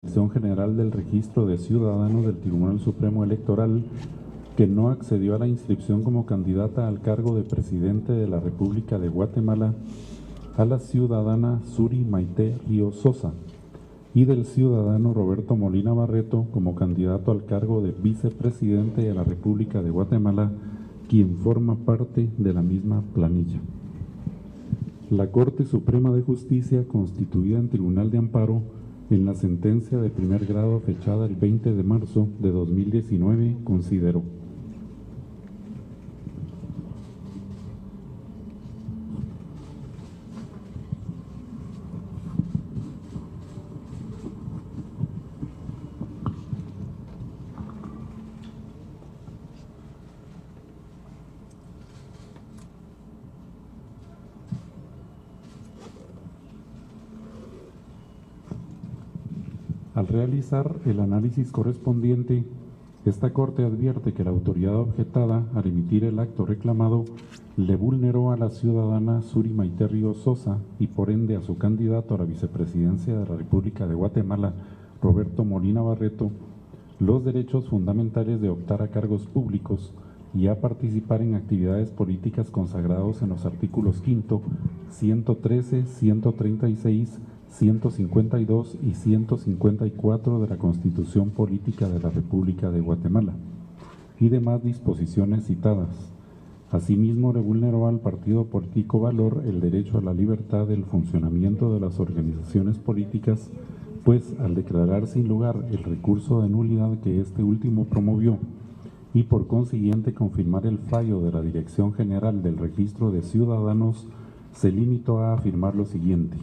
Dirección General del Registro de Ciudadanos del Tribunal Supremo Electoral, que no accedió a la inscripción como candidata al cargo de presidente de la República de Guatemala, a la ciudadana Suri Maite Ríos Sosa, y del ciudadano Roberto Molina Barreto como candidato al cargo de vicepresidente de la República de Guatemala, quien forma parte de la misma planilla. La Corte Suprema de Justicia, constituida en Tribunal de Amparo, en la sentencia de primer grado fechada el 20 de marzo de 2019, consideró: al realizar el análisis correspondiente, esta Corte advierte que la autoridad objetada, al emitir el acto reclamado, le vulneró a la ciudadana Suri Maite Ríos Sosa y por ende a su candidato a la vicepresidencia de la República de Guatemala, Roberto Molina Barreto, los derechos fundamentales de optar a cargos públicos y a participar en actividades políticas consagrados en los artículos 5, 113, 136, 152 y 154 de la Constitución Política de la República de Guatemala y demás disposiciones citadas. Asimismo, le vulneró al partido político Valor el derecho a la libertad del funcionamiento de las organizaciones políticas, pues al declarar sin lugar el recurso de nulidad que este último promovió y por consiguiente confirmar el fallo de la Dirección General del Registro de Ciudadanos, se limitó a afirmar lo siguiente: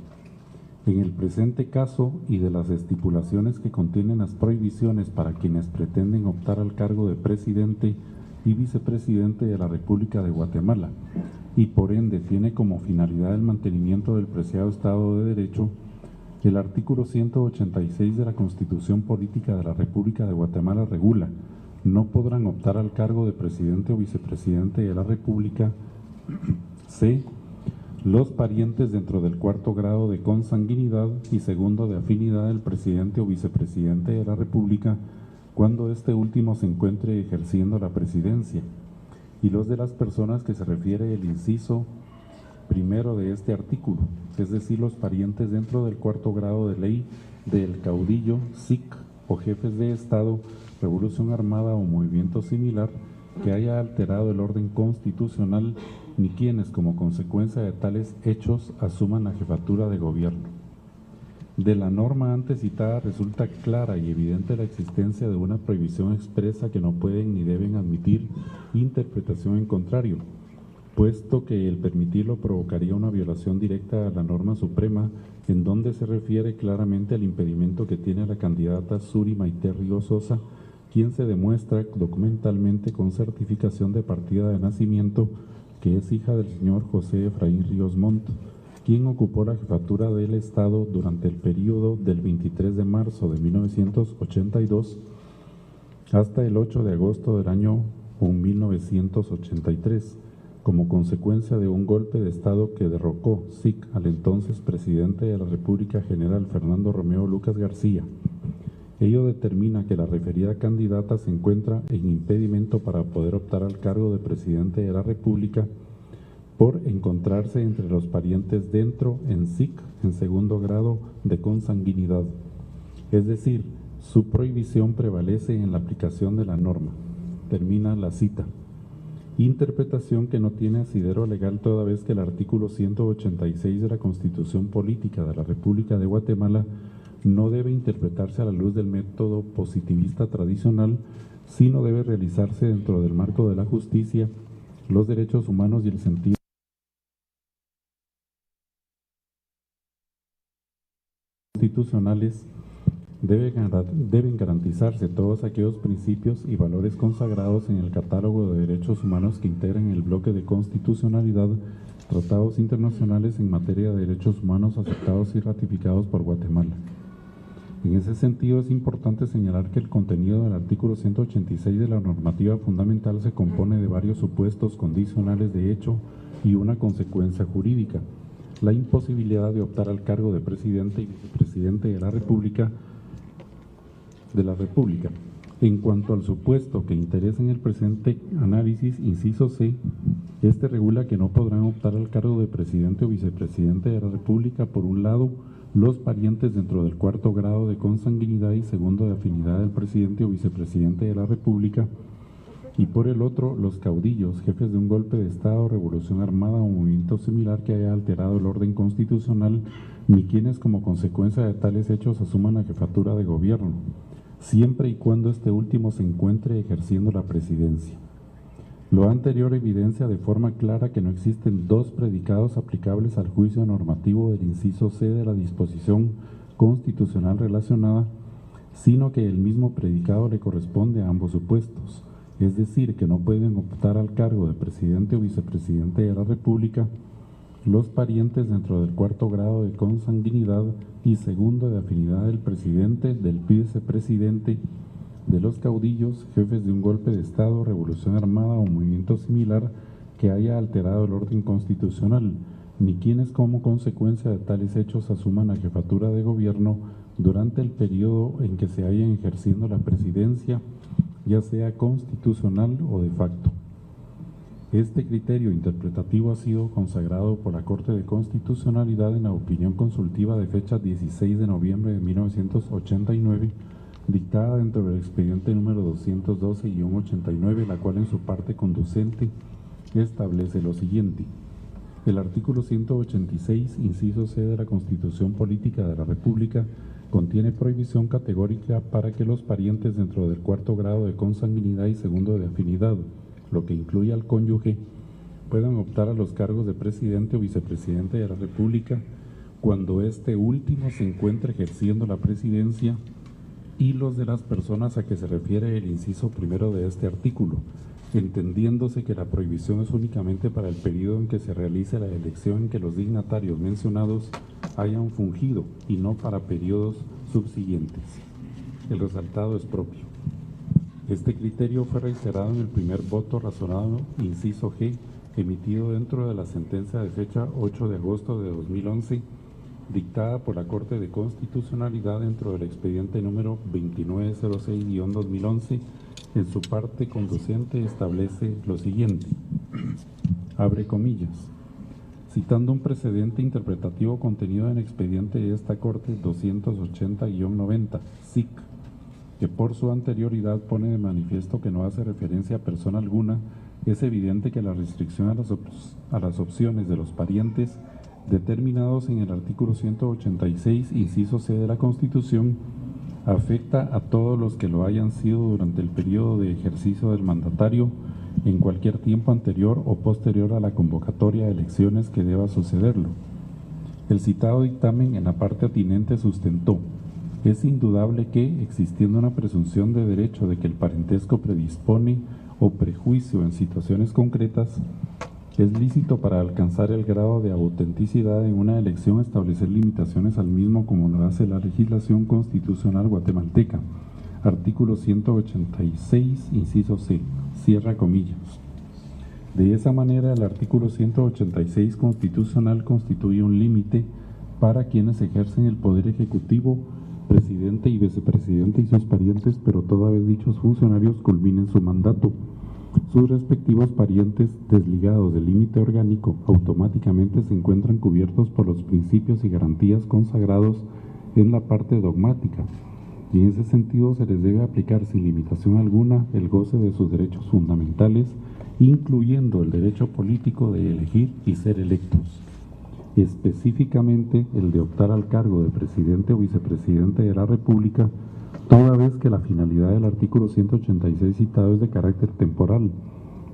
en el presente caso y de las estipulaciones que contienen las prohibiciones para quienes pretenden optar al cargo de presidente y vicepresidente de la República de Guatemala, y por ende tiene como finalidad el mantenimiento del preciado Estado de Derecho, el artículo 186 de la Constitución Política de la República de Guatemala regula: no podrán optar al cargo de presidente o vicepresidente de la República, c. los parientes dentro del cuarto grado de consanguinidad y segundo de afinidad del presidente o vicepresidente de la República cuando este último se encuentre ejerciendo la presidencia, y los de las personas que se refiere el inciso primero de este artículo, es decir, los parientes dentro del cuarto grado de ley del caudillo, SIC o jefes de Estado, revolución armada o movimiento similar que haya alterado el orden constitucional, ni quienes como consecuencia de tales hechos asuman la jefatura de gobierno. De la norma antes citada resulta clara y evidente la existencia de una prohibición expresa que no pueden ni deben admitir interpretación en contrario, puesto que el permitirlo provocaría una violación directa a la norma suprema, en donde se refiere claramente al impedimento que tiene la candidata Suri Maite Ríos Sosa, quien se demuestra documentalmente con certificación de partida de nacimiento que es hija del señor José Efraín Ríos Montt, quien ocupó la jefatura del Estado durante el periodo del 23 de marzo de 1982 hasta el 8 de agosto del año 1983, como consecuencia de un golpe de Estado que derrocó SIC al entonces presidente de la República, general Fernando Romeo Lucas García. Ello determina que la referida candidata se encuentra en impedimento para poder optar al cargo de presidente de la República por encontrarse entre los parientes dentro en SIC en segundo grado de consanguinidad. Es decir, su prohibición prevalece en la aplicación de la norma. Termina la cita. Interpretación que no tiene asidero legal toda vez que el artículo 186 de la Constitución Política de la República de Guatemala no debe interpretarse a la luz del método positivista tradicional, sino debe realizarse dentro del marco de la justicia, los derechos humanos y el sentido constitucionales. Deben garantizarse todos aquellos principios y valores consagrados en el catálogo de derechos humanos que integran el bloque de constitucionalidad, tratados internacionales en materia de derechos humanos aceptados y ratificados por Guatemala. En ese sentido, es importante señalar que el contenido del artículo 186 de la normativa fundamental se compone de varios supuestos condicionales de hecho y una consecuencia jurídica: la imposibilidad de optar al cargo de presidente y vicepresidente de la República de la República. En cuanto al supuesto que interesa en el presente análisis, inciso C, este regula que no podrán optar al cargo de presidente o vicepresidente de la República, por un lado, los parientes dentro del cuarto grado de consanguinidad y segundo de afinidad del presidente o vicepresidente de la República, y por el otro, los caudillos, jefes de un golpe de Estado, revolución armada o movimiento similar que haya alterado el orden constitucional, ni quienes como consecuencia de tales hechos asuman la jefatura de gobierno, siempre y cuando este último se encuentre ejerciendo la presidencia. Lo anterior evidencia de forma clara que no existen dos predicados aplicables al juicio normativo del inciso C de la disposición constitucional relacionada, sino que el mismo predicado le corresponde a ambos supuestos, es decir, que no pueden optar al cargo de presidente o vicepresidente de la República los parientes dentro del cuarto grado de consanguinidad y segundo de afinidad del presidente, del vicepresidente, de los caudillos, jefes de un golpe de Estado, revolución armada o movimiento similar que haya alterado el orden constitucional, ni quienes como consecuencia de tales hechos asuman la jefatura de gobierno durante el periodo en que se hayan ejerciendo la presidencia, ya sea constitucional o de facto. Este criterio interpretativo ha sido consagrado por la Corte de Constitucionalidad en la opinión consultiva de fecha 16 de noviembre de 1989, dictada dentro del expediente número 212-89, la cual en su parte conducente establece lo siguiente. El artículo 186, inciso C de la Constitución Política de la República, contiene prohibición categórica para que los parientes dentro del cuarto grado de consanguinidad y segundo de afinidad, lo que incluye al cónyuge, puedan optar a los cargos de presidente o vicepresidente de la República cuando este último se encuentre ejerciendo la presidencia, y los de las personas a que se refiere el inciso primero de este artículo, entendiéndose que la prohibición es únicamente para el periodo en que se realice la elección en que los dignatarios mencionados hayan fungido y no para periodos subsiguientes. El resaltado es propio. Este criterio fue reiterado en el primer voto razonado, inciso G, emitido dentro de la sentencia de fecha 8 de agosto de 2011, dictada por la Corte de Constitucionalidad dentro del expediente número 2906-2011, en su parte conducente establece lo siguiente, abre comillas, citando un precedente interpretativo contenido en el expediente de esta Corte 280-90, SIC, que por su anterioridad pone de manifiesto que no hace referencia a persona alguna, es evidente que la restricción a las opciones de los parientes determinados en el artículo 186, inciso C de la Constitución, afecta a todos los que lo hayan sido durante el periodo de ejercicio del mandatario en cualquier tiempo anterior o posterior a la convocatoria de elecciones que deba sucederlo. El citado dictamen en la parte atinente sustentó: es indudable que, existiendo una presunción de derecho de que el parentesco predispone o prejuicio en situaciones concretas, es lícito para alcanzar el grado de autenticidad en una elección establecer limitaciones al mismo como lo hace la legislación constitucional guatemalteca. Artículo 186, inciso C, cierra comillas. De esa manera, el artículo 186 constitucional constituye un límite para quienes ejercen el poder ejecutivo, presidente y vicepresidente y sus parientes, pero toda vez dichos funcionarios culminen su mandato. Sus respectivos parientes desligados del límite orgánico automáticamente se encuentran cubiertos por los principios y garantías consagrados en la parte dogmática, y en ese sentido se les debe aplicar sin limitación alguna el goce de sus derechos fundamentales, incluyendo el derecho político de elegir y ser electos, específicamente el de optar al cargo de presidente o vicepresidente de la República, toda vez que la finalidad del artículo 186 citado es de carácter temporal,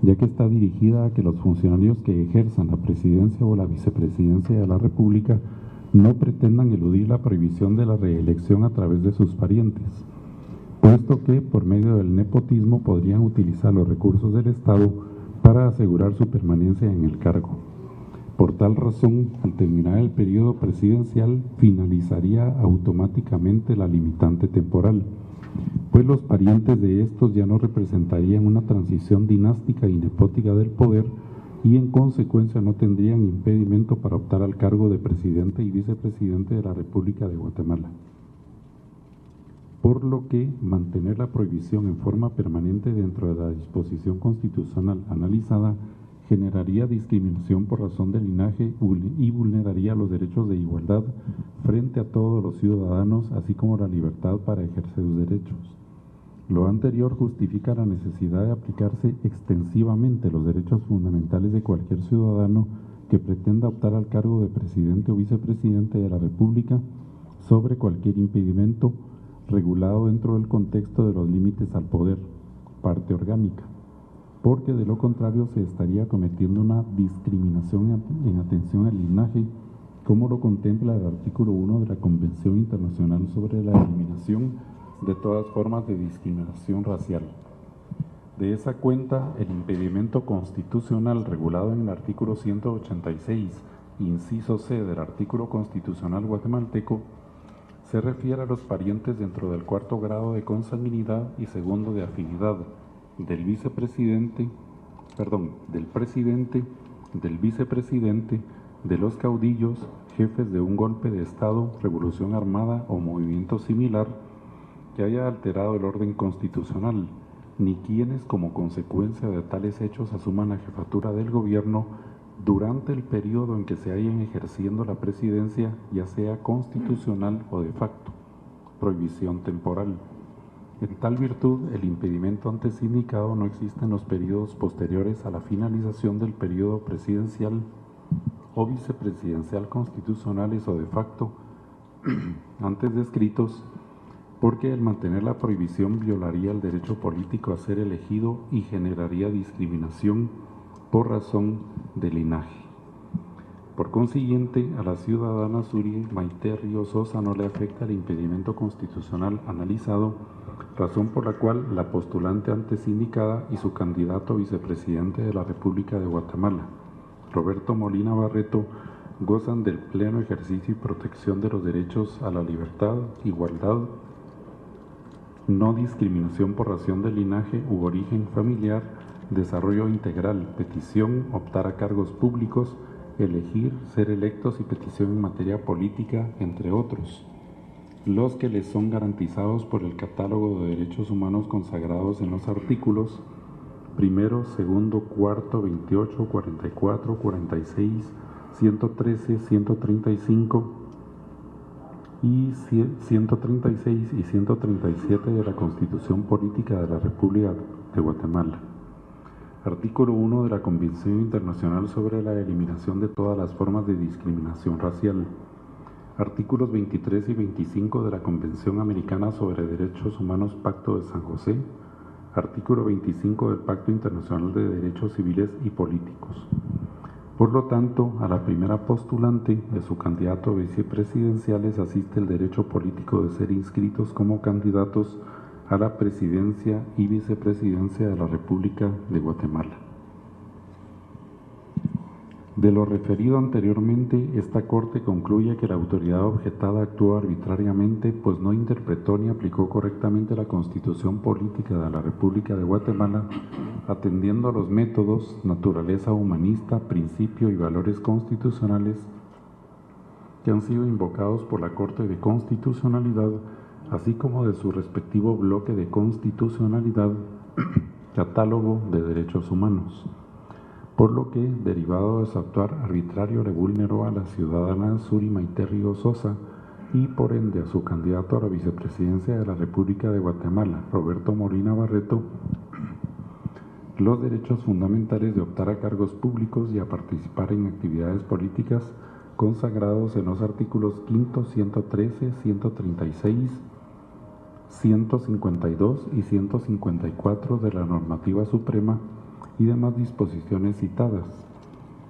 ya que está dirigida a que los funcionarios que ejerzan la presidencia o la vicepresidencia de la República no pretendan eludir la prohibición de la reelección a través de sus parientes, puesto que por medio del nepotismo podrían utilizar los recursos del Estado para asegurar su permanencia en el cargo. Por tal razón, al terminar el periodo presidencial, finalizaría automáticamente la limitante temporal, pues los parientes de estos ya no representarían una transición dinástica y nepótica del poder y en consecuencia no tendrían impedimento para optar al cargo de presidente y vicepresidente de la República de Guatemala. por lo que mantener la prohibición en forma permanente dentro de la disposición constitucional analizada generaría discriminación por razón de linaje y vulneraría los derechos de igualdad frente a todos los ciudadanos, así como la libertad para ejercer sus derechos. Lo anterior justifica la necesidad de aplicarse extensivamente los derechos fundamentales de cualquier ciudadano que pretenda optar al cargo de presidente o vicepresidente de la República sobre cualquier impedimento regulado dentro del contexto de los límites al poder, parte orgánica, porque de lo contrario se estaría cometiendo una discriminación en atención al linaje, como lo contempla el artículo 1 de la Convención Internacional sobre la Eliminación de todas formas de discriminación racial. De esa cuenta, el impedimento constitucional regulado en el artículo 186, inciso C del artículo constitucional guatemalteco, se refiere a los parientes dentro del cuarto grado de consanguinidad y segundo de afinidad del presidente, del vicepresidente, de los caudillos, jefes de un golpe de Estado, revolución armada o movimiento similar que haya alterado el orden constitucional, ni quienes como consecuencia de tales hechos asuman la jefatura del gobierno durante el periodo en que se hayan ejerciendo la presidencia, ya sea constitucional o de facto. Prohibición temporal. En tal virtud, el impedimento antes indicado no existe en los periodos posteriores a la finalización del periodo presidencial o vicepresidencial constitucionales o de facto antes descritos, porque el mantener la prohibición violaría el derecho político a ser elegido y generaría discriminación por razón de linaje. Por consiguiente, a la ciudadana Suri Maite Ríos Sosa no le afecta el impedimento constitucional analizado, razón por la cual la postulante antes indicada y su candidato a vicepresidente de la República de Guatemala, Roberto Molina Barreto, gozan del pleno ejercicio y protección de los derechos a la libertad, igualdad, no discriminación por razón de linaje u origen familiar, desarrollo integral, petición, optar a cargos públicos, elegir, ser electos y petición en materia política, entre otros, los que les son garantizados por el catálogo de derechos humanos consagrados en los artículos primero, segundo, cuarto, 28, 44, 46, 113, 135 y 136 y 137 de la Constitución Política de la República de Guatemala. Artículo 1 de la Convención Internacional sobre la Eliminación de todas las formas de discriminación racial. Artículos 23 y 25 de la Convención Americana sobre Derechos Humanos, Pacto de San José. Artículo 25 del Pacto Internacional de Derechos Civiles y Políticos. Por lo tanto, a la primera postulante de su candidato a vicepresidenciales asiste el derecho político de ser inscritos como candidatos a la presidencia y vicepresidencia de la República de Guatemala. De lo referido anteriormente, esta Corte concluye que la autoridad objetada actuó arbitrariamente, pues no interpretó ni aplicó correctamente la Constitución Política de la República de Guatemala, atendiendo a los métodos, naturaleza humanista, principio y valores constitucionales que han sido invocados por la Corte de Constitucionalidad, así como de su respectivo bloque de constitucionalidad, catálogo de derechos humanos, por lo que, derivado de su actuar arbitrario, le vulneró a la ciudadana Suri Maite Ríos Sosa y, por ende, a su candidato a la vicepresidencia de la República de Guatemala, Roberto Molina Barreto, los derechos fundamentales de optar a cargos públicos y a participar en actividades políticas consagrados en los artículos 5, 113, 136, 152 y 154 de la normativa suprema y demás disposiciones citadas.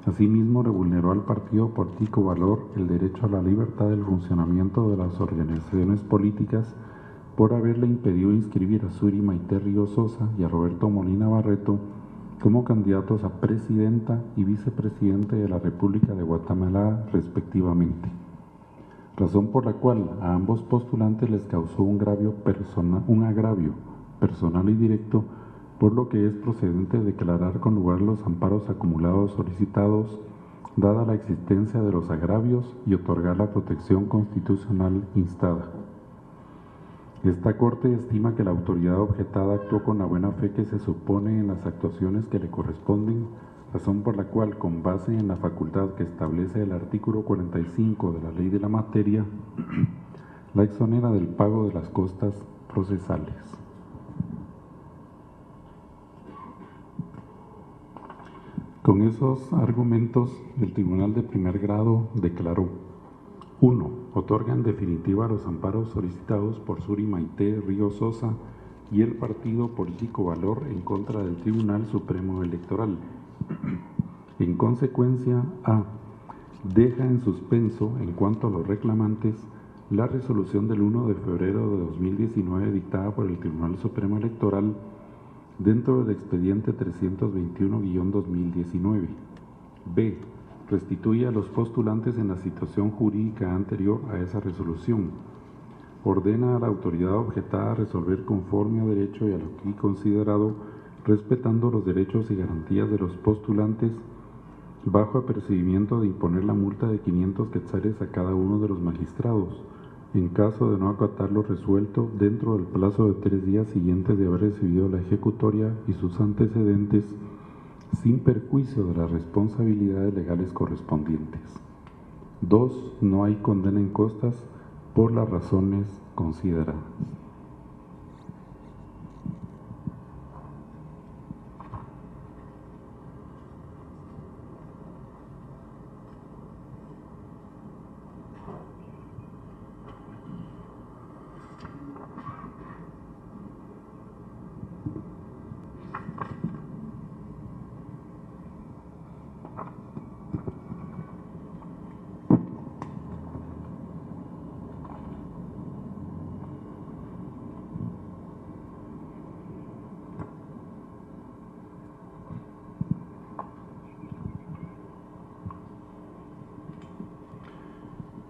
Asimismo, le vulneró al partido político Valor el derecho a la libertad del funcionamiento de las organizaciones políticas por haberle impedido inscribir a Suri Maite Ríos Sosa y a Roberto Molina Barreto como candidatos a presidenta y vicepresidente de la República de Guatemala, respectivamente. Razón por la cual a ambos postulantes les causó un agravio personal y directo, por lo que es procedente declarar con lugar los amparos acumulados solicitados, dada la existencia de los agravios, y otorgar la protección constitucional instada. Esta Corte estima que la autoridad objetada actuó con la buena fe que se supone en las actuaciones que le corresponden, razón por la cual, con base en la facultad que establece el artículo 45 de la Ley de la Materia, la exonera del pago de las costas procesales. Con esos argumentos, el Tribunal de Primer Grado declaró: 1. Otorga en definitiva los amparos solicitados por Suri Maite Ríos Sosa y el partido político Valor en contra del Tribunal Supremo Electoral. En consecuencia, A. Deja en suspenso, en cuanto a los reclamantes, la resolución del 1 de febrero de 2019 dictada por el Tribunal Supremo Electoral dentro del expediente 321-2019. B. Restituye a los postulantes en la situación jurídica anterior a esa resolución. Ordena a la autoridad objetada resolver conforme a derecho y a lo aquí considerado, respetando los derechos y garantías de los postulantes, bajo apercibimiento de imponer la multa de 500 quetzales a cada uno de los magistrados, en caso de no acatar lo resuelto dentro del plazo de 3 días siguientes de haber recibido la ejecutoria y sus antecedentes, sin perjuicio de las responsabilidades legales correspondientes. 2. No hay condena en costas por las razones consideradas.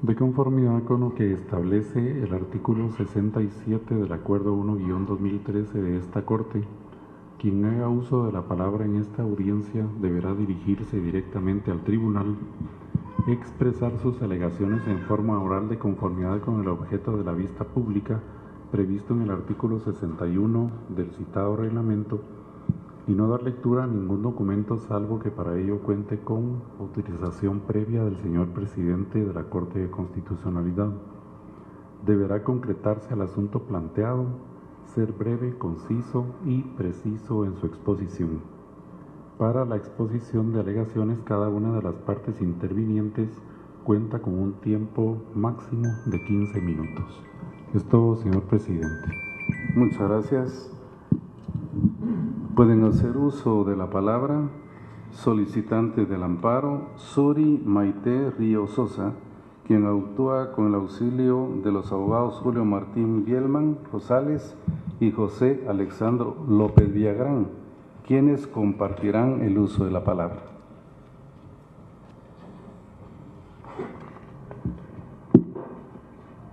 De conformidad con lo que establece el artículo 67 del Acuerdo 1-2013 de esta Corte, quien haga uso de la palabra en esta audiencia deberá dirigirse directamente al tribunal, expresar sus alegaciones en forma oral de conformidad con el objeto de la vista pública previsto en el artículo 61 del citado reglamento, y no dar lectura a ningún documento salvo que para ello cuente con autorización previa del señor presidente de la Corte de Constitucionalidad. Deberá concretarse al asunto planteado, ser breve, conciso y preciso en su exposición. Para la exposición de alegaciones, cada una de las partes intervinientes cuenta con un tiempo máximo de 15 minutos. Es todo, señor presidente. Muchas gracias. Pueden hacer uso de la palabra solicitante del amparo Suri Maite Ríos Sosa, quien actúa con el auxilio de los abogados Julio Martín Bielman Rosales y José Alexandro López Villagrán, quienes compartirán el uso de la palabra.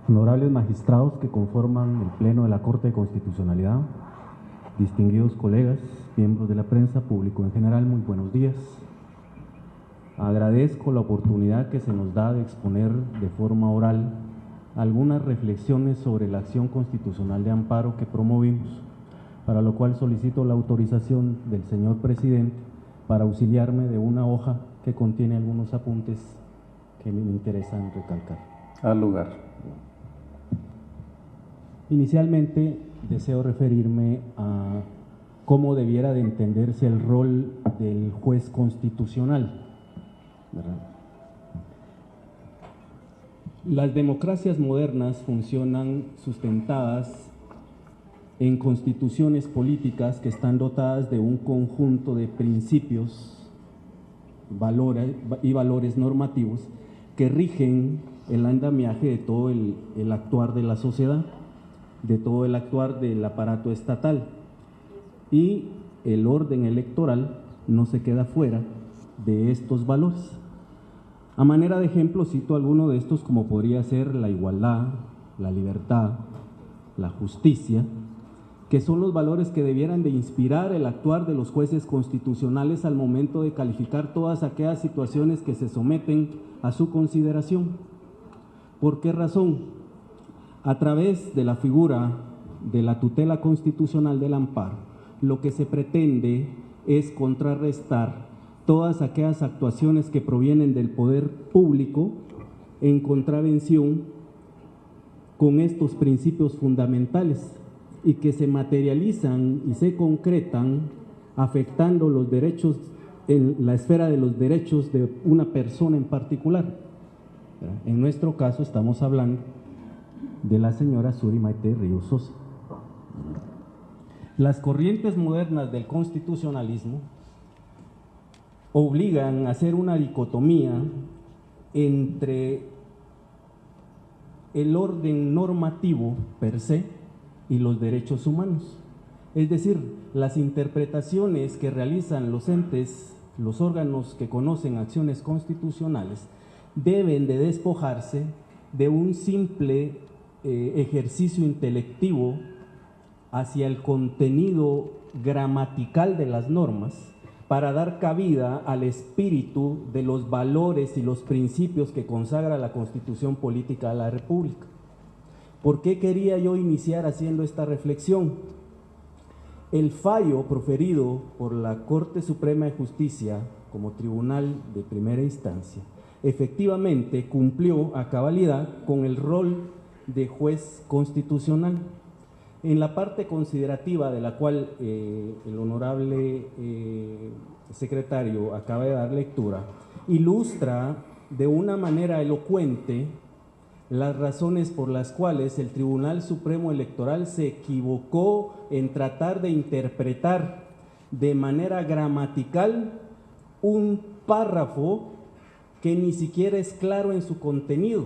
Honorables magistrados que conforman el Pleno de la Corte de Constitucionalidad, distinguidos colegas, miembros de la prensa, público en general, muy buenos días. Agradezco la oportunidad que se nos da de exponer de forma oral algunas reflexiones sobre la acción constitucional de amparo que promovimos, para lo cual solicito la autorización del señor presidente para auxiliarme de una hoja que contiene algunos apuntes que me interesan recalcar. Al lugar. Inicialmente deseo referirme a cómo debiera de entenderse el rol del juez constitucional, ¿verdad? Las democracias modernas funcionan sustentadas en constituciones políticas que están dotadas de un conjunto de principios y valores normativos que rigen el andamiaje de todo el actuar de la sociedad, de todo el actuar del aparato estatal, y el orden electoral no se queda fuera de estos valores. A manera de ejemplo cito alguno de estos, como podría ser la igualdad, la libertad, la justicia, que son los valores que debieran de inspirar el actuar de los jueces constitucionales al momento de calificar todas aquellas situaciones que se someten a su consideración. ¿Por qué razón? A través de la figura de la tutela constitucional del amparo, lo que se pretende es contrarrestar todas aquellas actuaciones que provienen del poder público en contravención con estos principios fundamentales y que se materializan y se concretan afectando los derechos en la esfera de los derechos de una persona en particular. En nuestro caso estamos hablando de la señora Suri Maite Ríos Sosa. Las corrientes modernas del constitucionalismo obligan a hacer una dicotomía entre el orden normativo per se y los derechos humanos. Es decir, las interpretaciones que realizan los entes, los órganos que conocen acciones constitucionales, deben de despojarse de un simple ejercicio intelectivo hacia el contenido gramatical de las normas para dar cabida al espíritu de los valores y los principios que consagra la Constitución Política de la República. ¿Por qué quería yo iniciar haciendo esta reflexión? El fallo proferido por la Corte Suprema de Justicia como tribunal de primera instancia efectivamente cumplió a cabalidad con el rol de juez constitucional. En la parte considerativa de la cual el honorable secretario acaba de dar lectura, ilustra de una manera elocuente las razones por las cuales el Tribunal Supremo Electoral se equivocó en tratar de interpretar de manera gramatical un párrafo que ni siquiera es claro en su contenido.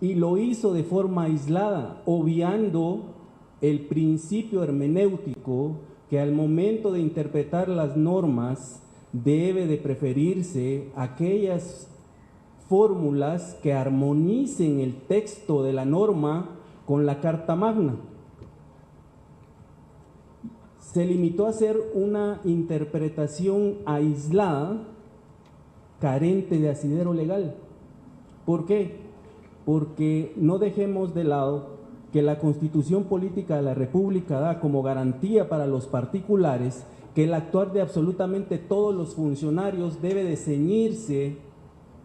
Y lo hizo de forma aislada, obviando el principio hermenéutico que al momento de interpretar las normas debe de preferirse aquellas fórmulas que armonicen el texto de la norma con la Carta Magna. Se limitó a hacer una interpretación aislada, carente de asidero legal. ¿Por qué? Porque no dejemos de lado que la Constitución Política de la República da como garantía para los particulares que el actuar de absolutamente todos los funcionarios debe de ceñirse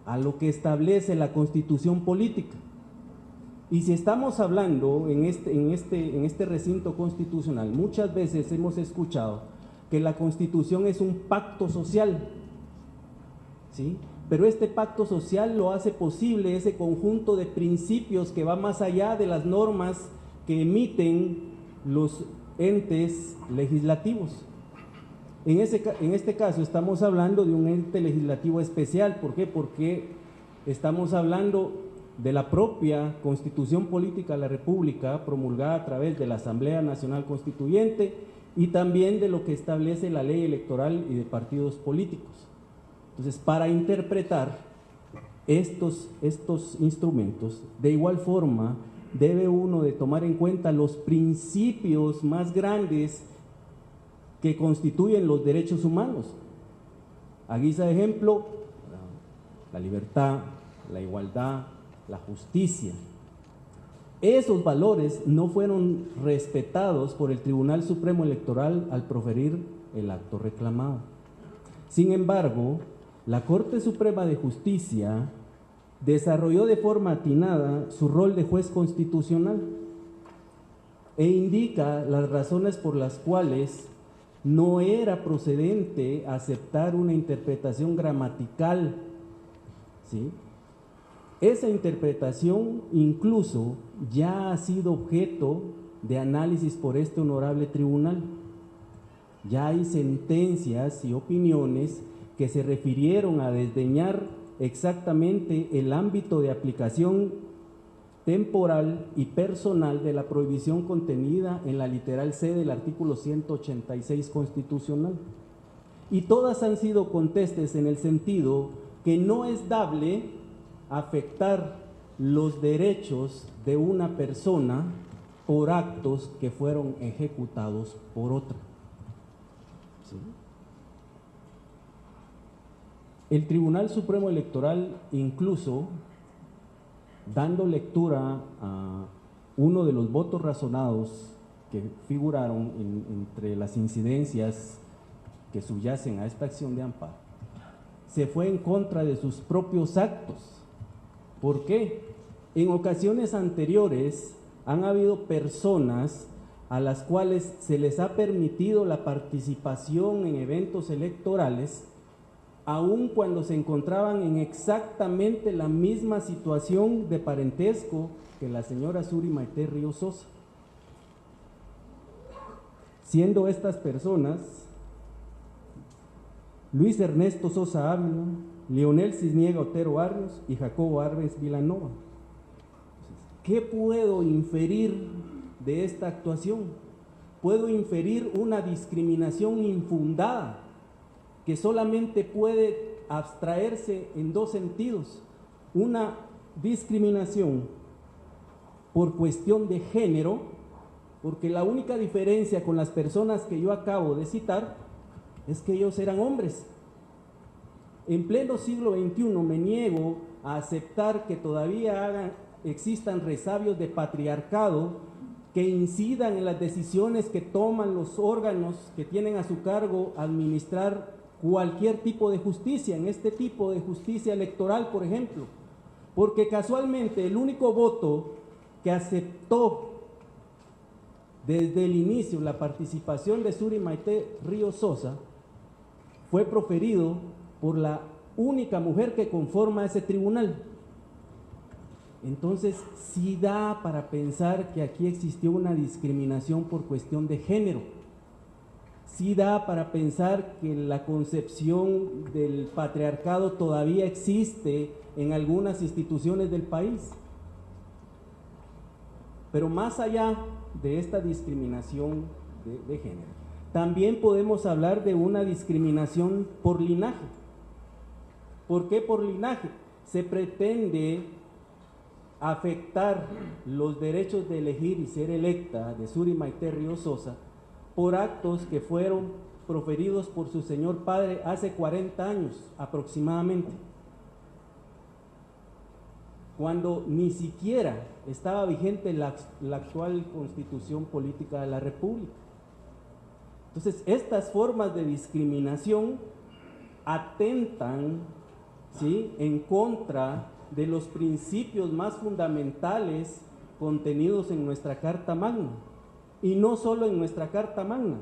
a lo que establece la Constitución Política. Y si estamos hablando en este recinto constitucional, muchas veces hemos escuchado que la Constitución es un pacto social, ¿sí? Pero este pacto social lo hace posible ese conjunto de principios que va más allá de las normas que emiten los entes legislativos. En este caso estamos hablando de un ente legislativo especial. ¿Por qué? Porque estamos hablando de la propia Constitución Política de la República promulgada a través de la Asamblea Nacional Constituyente y también de lo que establece la Ley Electoral y de partidos políticos. Entonces, para interpretar estos instrumentos, de igual forma, debe uno de tomar en cuenta los principios más grandes que constituyen los derechos humanos. A guisa de ejemplo, la libertad, la igualdad, la justicia. Esos valores no fueron respetados por el Tribunal Supremo Electoral al proferir el acto reclamado. Sin embargo, la Corte Suprema de Justicia desarrolló de forma atinada su rol de juez constitucional e indica las razones por las cuales no era procedente aceptar una interpretación gramatical, ¿sí? Esa interpretación incluso ya ha sido objeto de análisis por este honorable tribunal. Ya hay sentencias y opiniones que se refirieron a desdeñar exactamente el ámbito de aplicación temporal y personal de la prohibición contenida en la literal C del artículo 186 constitucional. Y todas han sido contestes en el sentido que no es dable afectar los derechos de una persona por actos que fueron ejecutados por otra. ¿Sí? El Tribunal Supremo Electoral, incluso dando lectura a uno de los votos razonados que figuraron entre las incidencias que subyacen a esta acción de amparo, se fue en contra de sus propios actos. ¿Por qué? En ocasiones anteriores han habido personas a las cuales se les ha permitido la participación en eventos electorales, aun cuando se encontraban en exactamente la misma situación de parentesco que la señora Suri Maite Ríos Sosa. Siendo estas personas Luis Ernesto Sosa Ávila, Leonel Cisniega Otero Barrios y Jacobo Arbenz Vilanova. ¿Qué puedo inferir de esta actuación? Puedo inferir una discriminación infundada que solamente puede abstraerse en dos sentidos: una discriminación por cuestión de género, porque la única diferencia con las personas que yo acabo de citar es que ellos eran hombres. En pleno siglo XXI me niego a aceptar que todavía existan resabios de patriarcado que incidan en las decisiones que toman los órganos que tienen a su cargo administrar cualquier tipo de justicia, en este tipo de justicia electoral, por ejemplo, porque casualmente el único voto que aceptó desde el inicio la participación de Suri Maite Ríos Sosa fue proferido por la única mujer que conforma ese tribunal. Entonces, sí da para pensar que aquí existió una discriminación por cuestión de género. Sí da para pensar que la concepción del patriarcado todavía existe en algunas instituciones del país. Pero más allá de esta discriminación de género, también podemos hablar de una discriminación por linaje. ¿Por qué por linaje? Se pretende afectar los derechos de elegir y ser electa de Suri Maite Ríos Sosa por actos que fueron proferidos por su señor padre hace 40 años aproximadamente, cuando ni siquiera estaba vigente la actual Constitución Política de la República. Entonces, estas formas de discriminación atentan, ¿sí?, en contra de los principios más fundamentales contenidos en nuestra Carta Magna, y no solo en nuestra Carta Magna.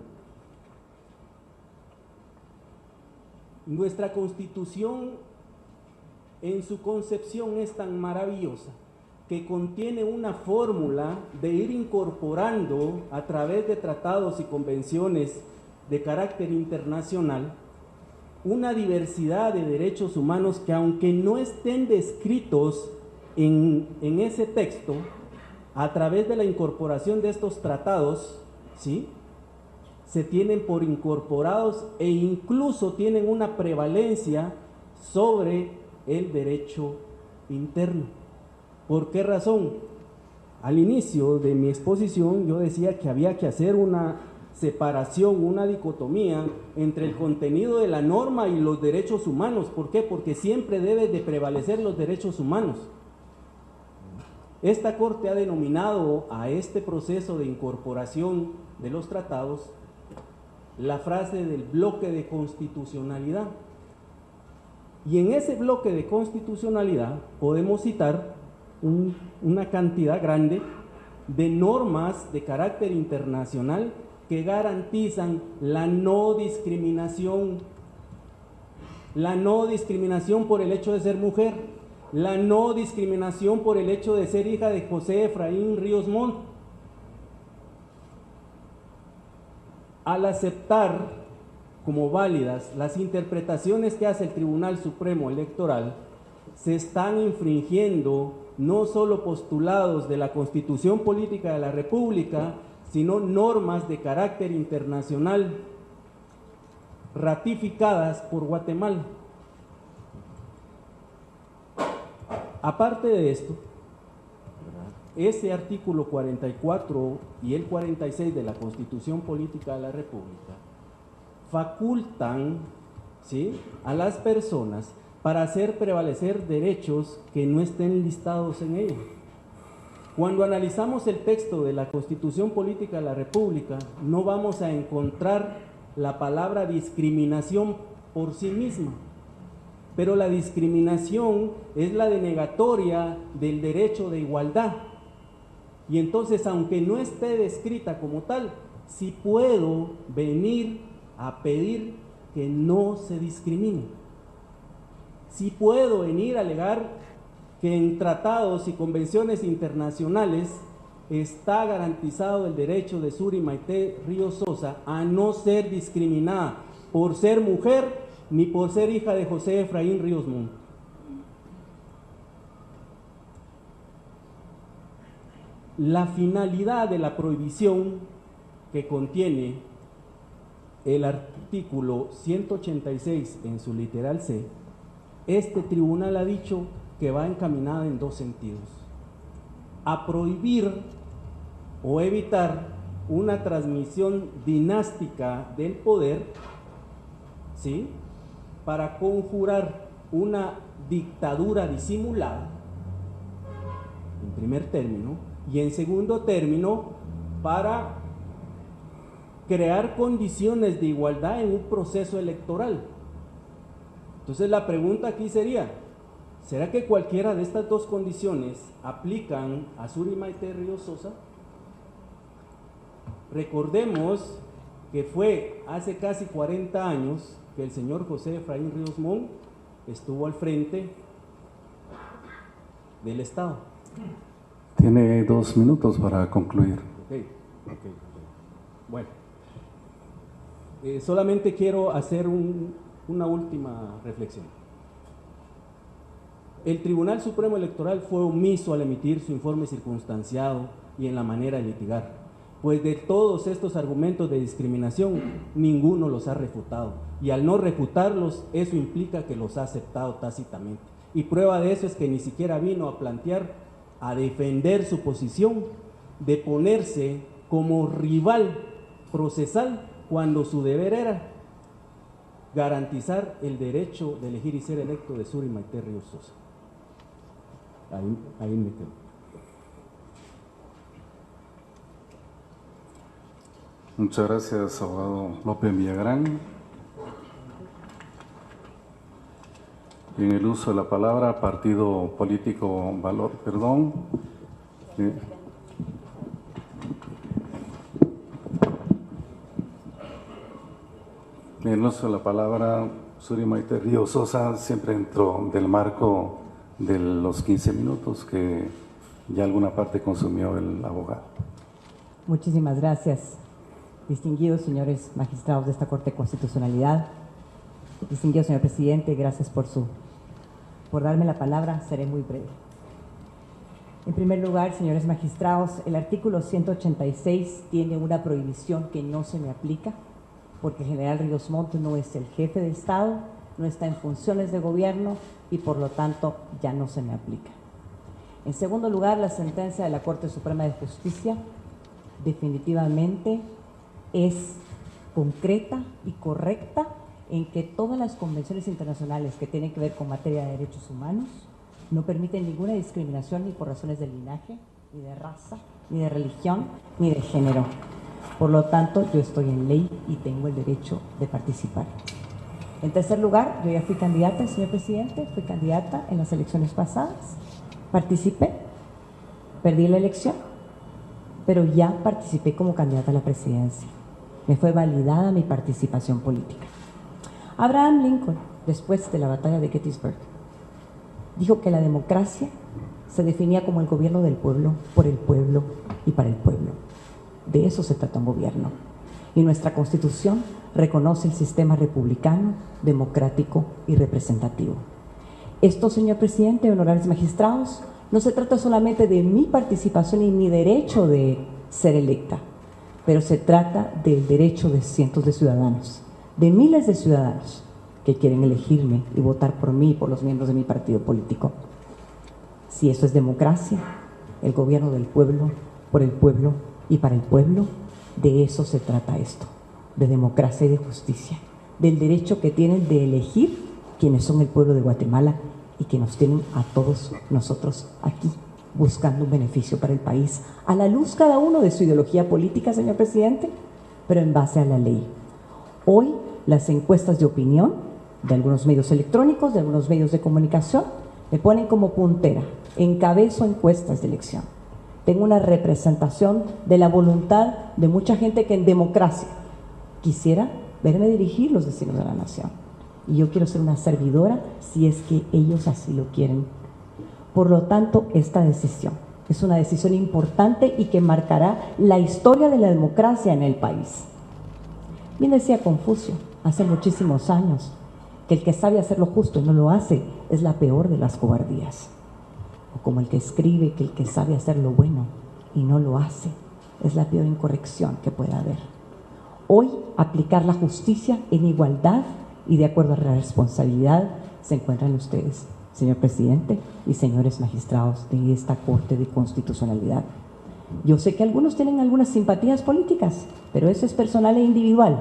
Nuestra Constitución en su concepción es tan maravillosa que contiene una fórmula de ir incorporando a través de tratados y convenciones de carácter internacional una diversidad de derechos humanos que, aunque no estén descritos en ese texto, a través de la incorporación de estos tratados, ¿sí?, se tienen por incorporados e incluso tienen una prevalencia sobre el derecho interno. ¿Por qué razón? Al inicio de mi exposición yo decía que había que hacer una separación, una dicotomía entre el contenido de la norma y los derechos humanos. ¿Por qué? Porque siempre deben de prevalecer los derechos humanos. Esta Corte ha denominado a este proceso de incorporación de los tratados la frase del bloque de constitucionalidad. Y en ese bloque de constitucionalidad podemos citar una cantidad grande de normas de carácter internacional que garantizan la no discriminación por el hecho de ser mujer, la no discriminación por el hecho de ser hija de José Efraín Ríos Montt. Al aceptar como válidas las interpretaciones que hace el Tribunal Supremo Electoral, se están infringiendo no solo postulados de la Constitución Política de la República, sino normas de carácter internacional ratificadas por Guatemala. Aparte de esto, ese artículo 44 y el 46 de la Constitución Política de la República facultan, ¿sí?, a las personas para hacer prevalecer derechos que no estén listados en ella. Cuando analizamos el texto de la Constitución Política de la República, no vamos a encontrar la palabra discriminación por sí misma, pero la discriminación es la denegatoria del derecho de igualdad. Y entonces, aunque no esté descrita como tal, sí puedo venir a pedir que no se discrimine. Sí puedo venir a alegar que en tratados y convenciones internacionales está garantizado el derecho de Suri Maite Ríos Sosa a no ser discriminada por ser mujer ni por ser hija de José Efraín Ríos Montt. La finalidad de la prohibición que contiene el artículo 186 en su literal C, este tribunal ha dicho que va encaminada en dos sentidos: a prohibir o evitar una transmisión dinástica del poder, ¿sí?, para conjurar una dictadura disimulada, en primer término, y en segundo término, para crear condiciones de igualdad en un proceso electoral. Entonces la pregunta aquí sería: ¿será que cualquiera de estas dos condiciones aplican a Suri Maite Ríos Sosa? Recordemos que fue hace casi 40 años que el señor José Efraín Ríos Montt estuvo al frente del Estado. Tiene 2 minutos para concluir. Ok. Bueno, solamente quiero hacer una última reflexión. El Tribunal Supremo Electoral fue omiso al emitir su informe circunstanciado y en la manera de litigar, pues de todos estos argumentos de discriminación, ninguno los ha refutado, y al no refutarlos, eso implica que los ha aceptado tácitamente. Y prueba de eso es que ni siquiera vino a plantear, a defender su posición de ponerse como rival procesal cuando su deber era garantizar el derecho de elegir y ser electo de Suri Maite Ríos Sosa. Ahí me quedo. Muchas gracias, abogado López Villagrán. En el uso de la palabra, Partido Político Valor, perdón. En el uso de la palabra, Suri Maite Ríos Sosa, siempre dentro del marco de los 15 minutos que ya alguna parte consumió el abogado. Muchísimas gracias, distinguidos señores magistrados de esta Corte de Constitucionalidad. Distinguido señor presidente, gracias por darme la palabra. Seré muy breve. En primer lugar, señores magistrados, el artículo 186 tiene una prohibición que no se me aplica, porque el general Ríos Montt no es el jefe de Estado, no está en funciones de gobierno y por lo tanto ya no se me aplica. En segundo lugar, la sentencia de la Corte Suprema de Justicia definitivamente es concreta y correcta en que todas las convenciones internacionales que tienen que ver con materia de derechos humanos no permiten ninguna discriminación ni por razones de linaje, ni de raza, ni de religión, ni de género. Por lo tanto, yo estoy en ley y tengo el derecho de participar. En tercer lugar, yo ya fui candidata, señor presidente, fui candidata en las elecciones pasadas, participé, perdí la elección, pero ya participé como candidata a la presidencia. Me fue validada mi participación política. Abraham Lincoln, después de la batalla de Gettysburg, dijo que la democracia se definía como el gobierno del pueblo, por el pueblo y para el pueblo. De eso se trata un gobierno. Y nuestra Constitución reconoce el sistema republicano, democrático y representativo. Esto, señor presidente, honorables magistrados, no se trata solamente de mi participación y mi derecho de ser electa, pero se trata del derecho de cientos de ciudadanos, de miles de ciudadanos que quieren elegirme y votar por mí y por los miembros de mi partido político. Si eso es democracia, el gobierno del pueblo, por el pueblo y para el pueblo, de eso se trata esto, de democracia y de justicia, del derecho que tienen de elegir quienes son el pueblo de Guatemala y que nos tienen a todos nosotros aquí buscando un beneficio para el país, a la luz cada uno de su ideología política, señor presidente, pero en base a la ley. Hoy, las encuestas de opinión de algunos medios electrónicos, de algunos medios de comunicación, me ponen como puntera, encabezo encuestas de elección. Tengo una representación de la voluntad de mucha gente que en democracia quisiera verme dirigir los destinos de la nación. Y yo quiero ser una servidora si es que ellos así lo quieren. Por lo tanto, esta decisión es una decisión importante y que marcará la historia de la democracia en el país. Bien decía Confucio hace muchísimos años que el que sabe hacer lo justo y no lo hace es la peor de las cobardías. O como el que escribe que el que sabe hacer lo bueno y no lo hace es la peor incorrección que pueda haber. Hoy, aplicar la justicia en igualdad y de acuerdo a la responsabilidad se encuentran ustedes, señor presidente y señores magistrados de esta Corte de Constitucionalidad. Yo sé que algunos tienen algunas simpatías políticas, pero eso es personal e individual.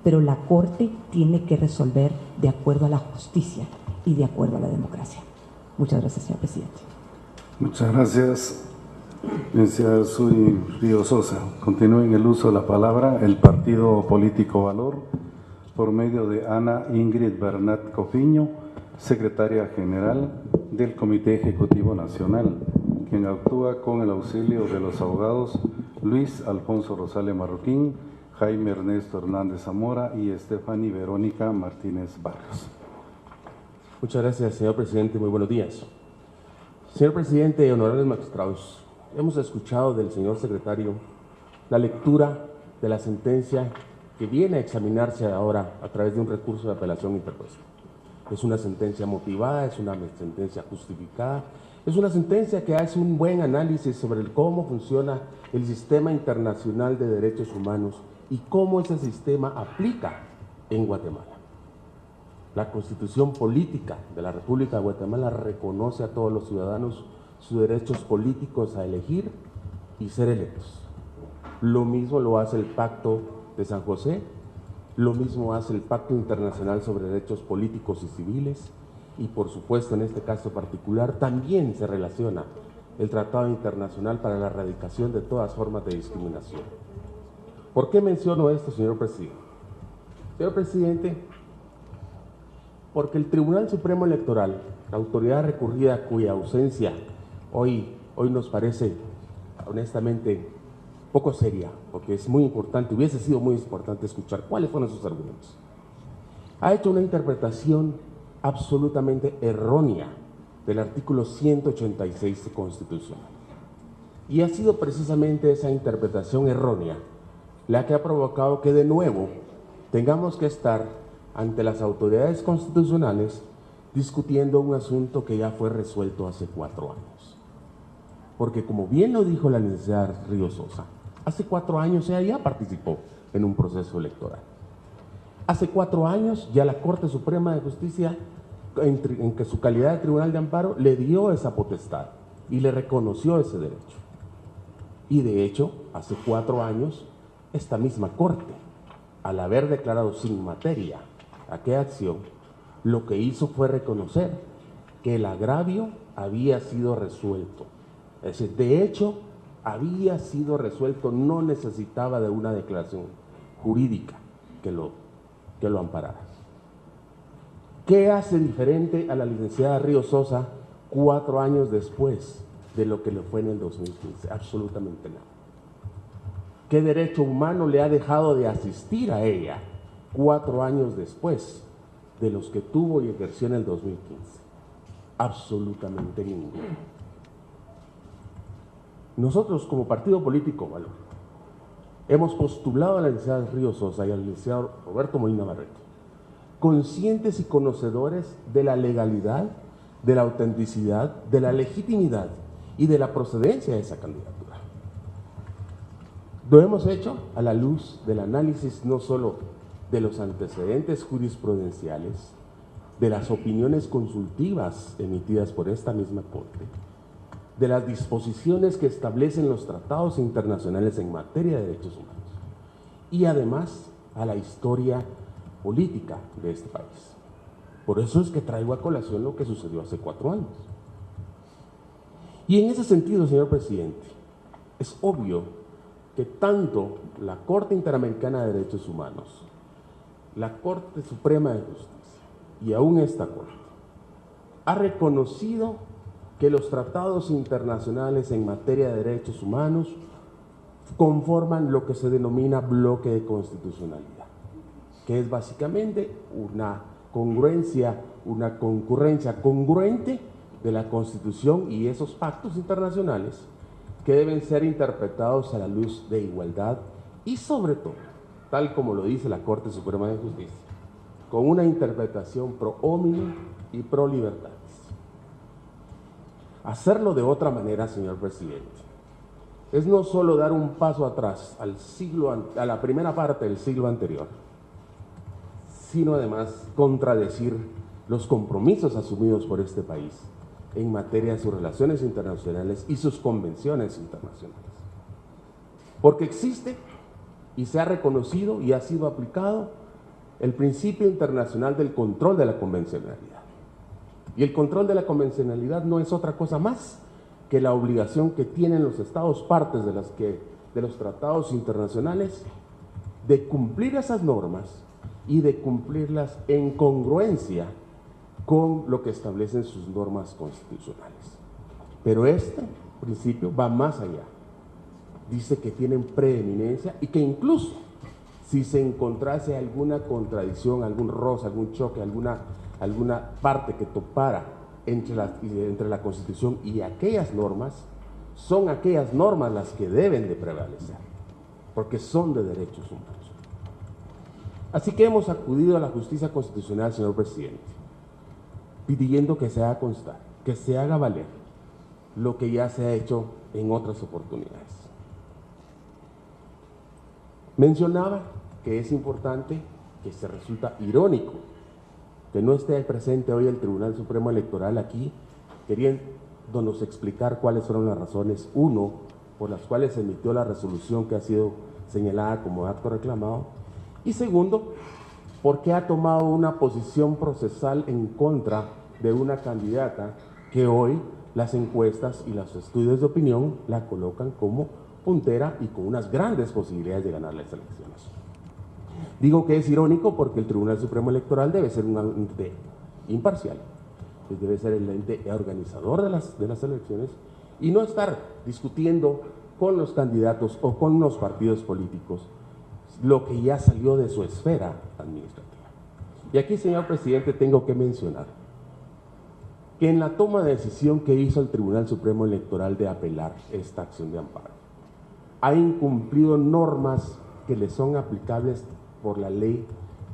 Pero la Corte tiene que resolver de acuerdo a la justicia y de acuerdo a la democracia. Muchas gracias, señor presidente. Muchas gracias, licenciada Suri Ríos Sosa. Continúe en el uso de la palabra el Partido Político Valor, por medio de Ana Ingrid Bernat Cofiño, secretaria general del Comité Ejecutivo Nacional, quien actúa con el auxilio de los abogados Luis Alfonso Rosales Marroquín, Jaime Ernesto Hernández Zamora y Estefany Verónica Martínez Barrios. Muchas gracias, señor presidente. Muy buenos días. Señor presidente, honorables magistrados, hemos escuchado del señor secretario la lectura de la sentencia que viene a examinarse ahora a través de un recurso de apelación interpuesto. Es una sentencia motivada, es una sentencia justificada, es una sentencia que hace un buen análisis sobre cómo funciona el sistema internacional de derechos humanos y cómo ese sistema aplica en Guatemala. La Constitución Política de la República de Guatemala reconoce a todos los ciudadanos sus derechos políticos a elegir y ser electos. Lo mismo lo hace el Pacto de San José, lo mismo hace el Pacto Internacional sobre Derechos Políticos y Civiles y, por supuesto, en este caso particular, también se relaciona el Tratado Internacional para la Erradicación de todas formas de discriminación. ¿Por qué menciono esto, señor presidente? Señor presidente, porque el Tribunal Supremo Electoral, la autoridad recurrida cuya ausencia hoy nos parece, honestamente, poco seria, porque es muy importante, hubiese sido muy importante escuchar cuáles fueron sus argumentos, ha hecho una interpretación absolutamente errónea del artículo 186 constitucional. Y ha sido precisamente esa interpretación errónea la que ha provocado que de nuevo tengamos que estar ante las autoridades constitucionales discutiendo un asunto que ya fue resuelto hace 4 años. Porque como bien lo dijo la licenciada Ríos Sosa, hace 4 años ella ya participó en un proceso electoral. Hace 4 años ya la Corte Suprema de Justicia, en que su calidad de tribunal de amparo, le dio esa potestad y le reconoció ese derecho. Y de hecho, hace 4 años, esta misma Corte, al haber declarado sin materia aquella acción, lo que hizo fue reconocer que el agravio había sido resuelto. Es decir, de hecho, había sido resuelto, no necesitaba de una declaración jurídica que lo amparara. ¿Qué hace diferente a la licenciada Ríos Sosa 4 años después de lo que le fue en el 2015? Absolutamente nada. ¿Qué derecho humano le ha dejado de asistir a ella 4 años después de los que tuvo y ejerció en el 2015? Absolutamente ninguno. Nosotros, como partido político Valor, hemos postulado a la licenciada Ríos Sosa y al licenciado Roberto Molina Barreto, conscientes y conocedores de la legalidad, de la autenticidad, de la legitimidad y de la procedencia de esa candidatura. Lo hemos hecho a la luz del análisis no solo de los antecedentes jurisprudenciales, de las opiniones consultivas emitidas por esta misma Corte, de las disposiciones que establecen los tratados internacionales en materia de derechos humanos y además a la historia política de este país. Por eso es que traigo a colación lo que sucedió hace 4 años. Y en ese sentido, señor presidente, es obvio que tanto la Corte Interamericana de Derechos Humanos, la Corte Suprema de Justicia y aún esta Corte ha reconocido que los tratados internacionales en materia de derechos humanos conforman lo que se denomina bloque de constitucionalidad, que es básicamente una congruencia, una concurrencia congruente de la Constitución y esos pactos internacionales que deben ser interpretados a la luz de igualdad y sobre todo, tal como lo dice la Corte Suprema de Justicia, con una interpretación pro hominem y pro libertades. Hacerlo de otra manera, señor presidente, es no solo dar un paso atrás a la primera parte del siglo anterior, sino además contradecir los compromisos asumidos por este país en materia de sus relaciones internacionales y sus convenciones internacionales. Porque existe y se ha reconocido y ha sido aplicado el principio internacional del control de la convencionalidad. Y el control de la convencionalidad no es otra cosa más que la obligación que tienen los estados partes de los tratados internacionales de cumplir esas normas y de cumplirlas en congruencia con lo que establecen sus normas constitucionales. Pero este principio va más allá. Dice que tienen preeminencia y que incluso si se encontrase alguna contradicción, algún roce, algún choque, alguna parte que topara entre la Constitución y aquellas normas, son aquellas normas las que deben de prevalecer, porque son de derechos humanos. Así que hemos acudido a la justicia constitucional, señor presidente, pidiendo que se haga constar, que se haga valer lo que ya se ha hecho en otras oportunidades. Mencionaba que es importante, que se resulta irónico que no esté presente hoy el Tribunal Supremo Electoral aquí, queriéndonos explicar cuáles fueron las razones, uno, por las cuales se emitió la resolución que ha sido señalada como acto reclamado, y segundo, porque ha tomado una posición procesal en contra de una candidata que hoy las encuestas y los estudios de opinión la colocan como puntera y con unas grandes posibilidades de ganar las elecciones. Digo que es irónico porque el Tribunal Supremo Electoral debe ser un ente imparcial, debe ser el ente organizador de las elecciones y no estar discutiendo con los candidatos o con los partidos políticos lo que ya salió de su esfera administrativa. Y aquí, señor presidente, tengo que mencionar que en la toma de decisión que hizo el Tribunal Supremo Electoral de apelar esta acción de amparo, ha incumplido normas que le son aplicables por la ley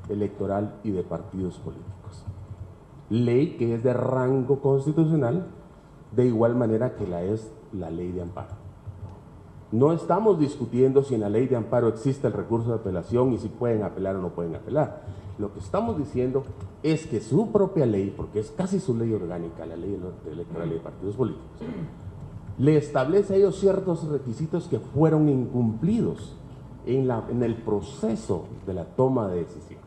electoral y de partidos políticos. Ley que es de rango constitucional, de igual manera que la es la ley de amparo. No estamos discutiendo si en la ley de amparo existe el recurso de apelación y si pueden apelar o no pueden apelar. Lo que estamos diciendo es que su propia ley, porque es casi su ley orgánica, la ley electoral y de partidos políticos, le establece a ellos ciertos requisitos que fueron incumplidos en el proceso de la toma de decisión.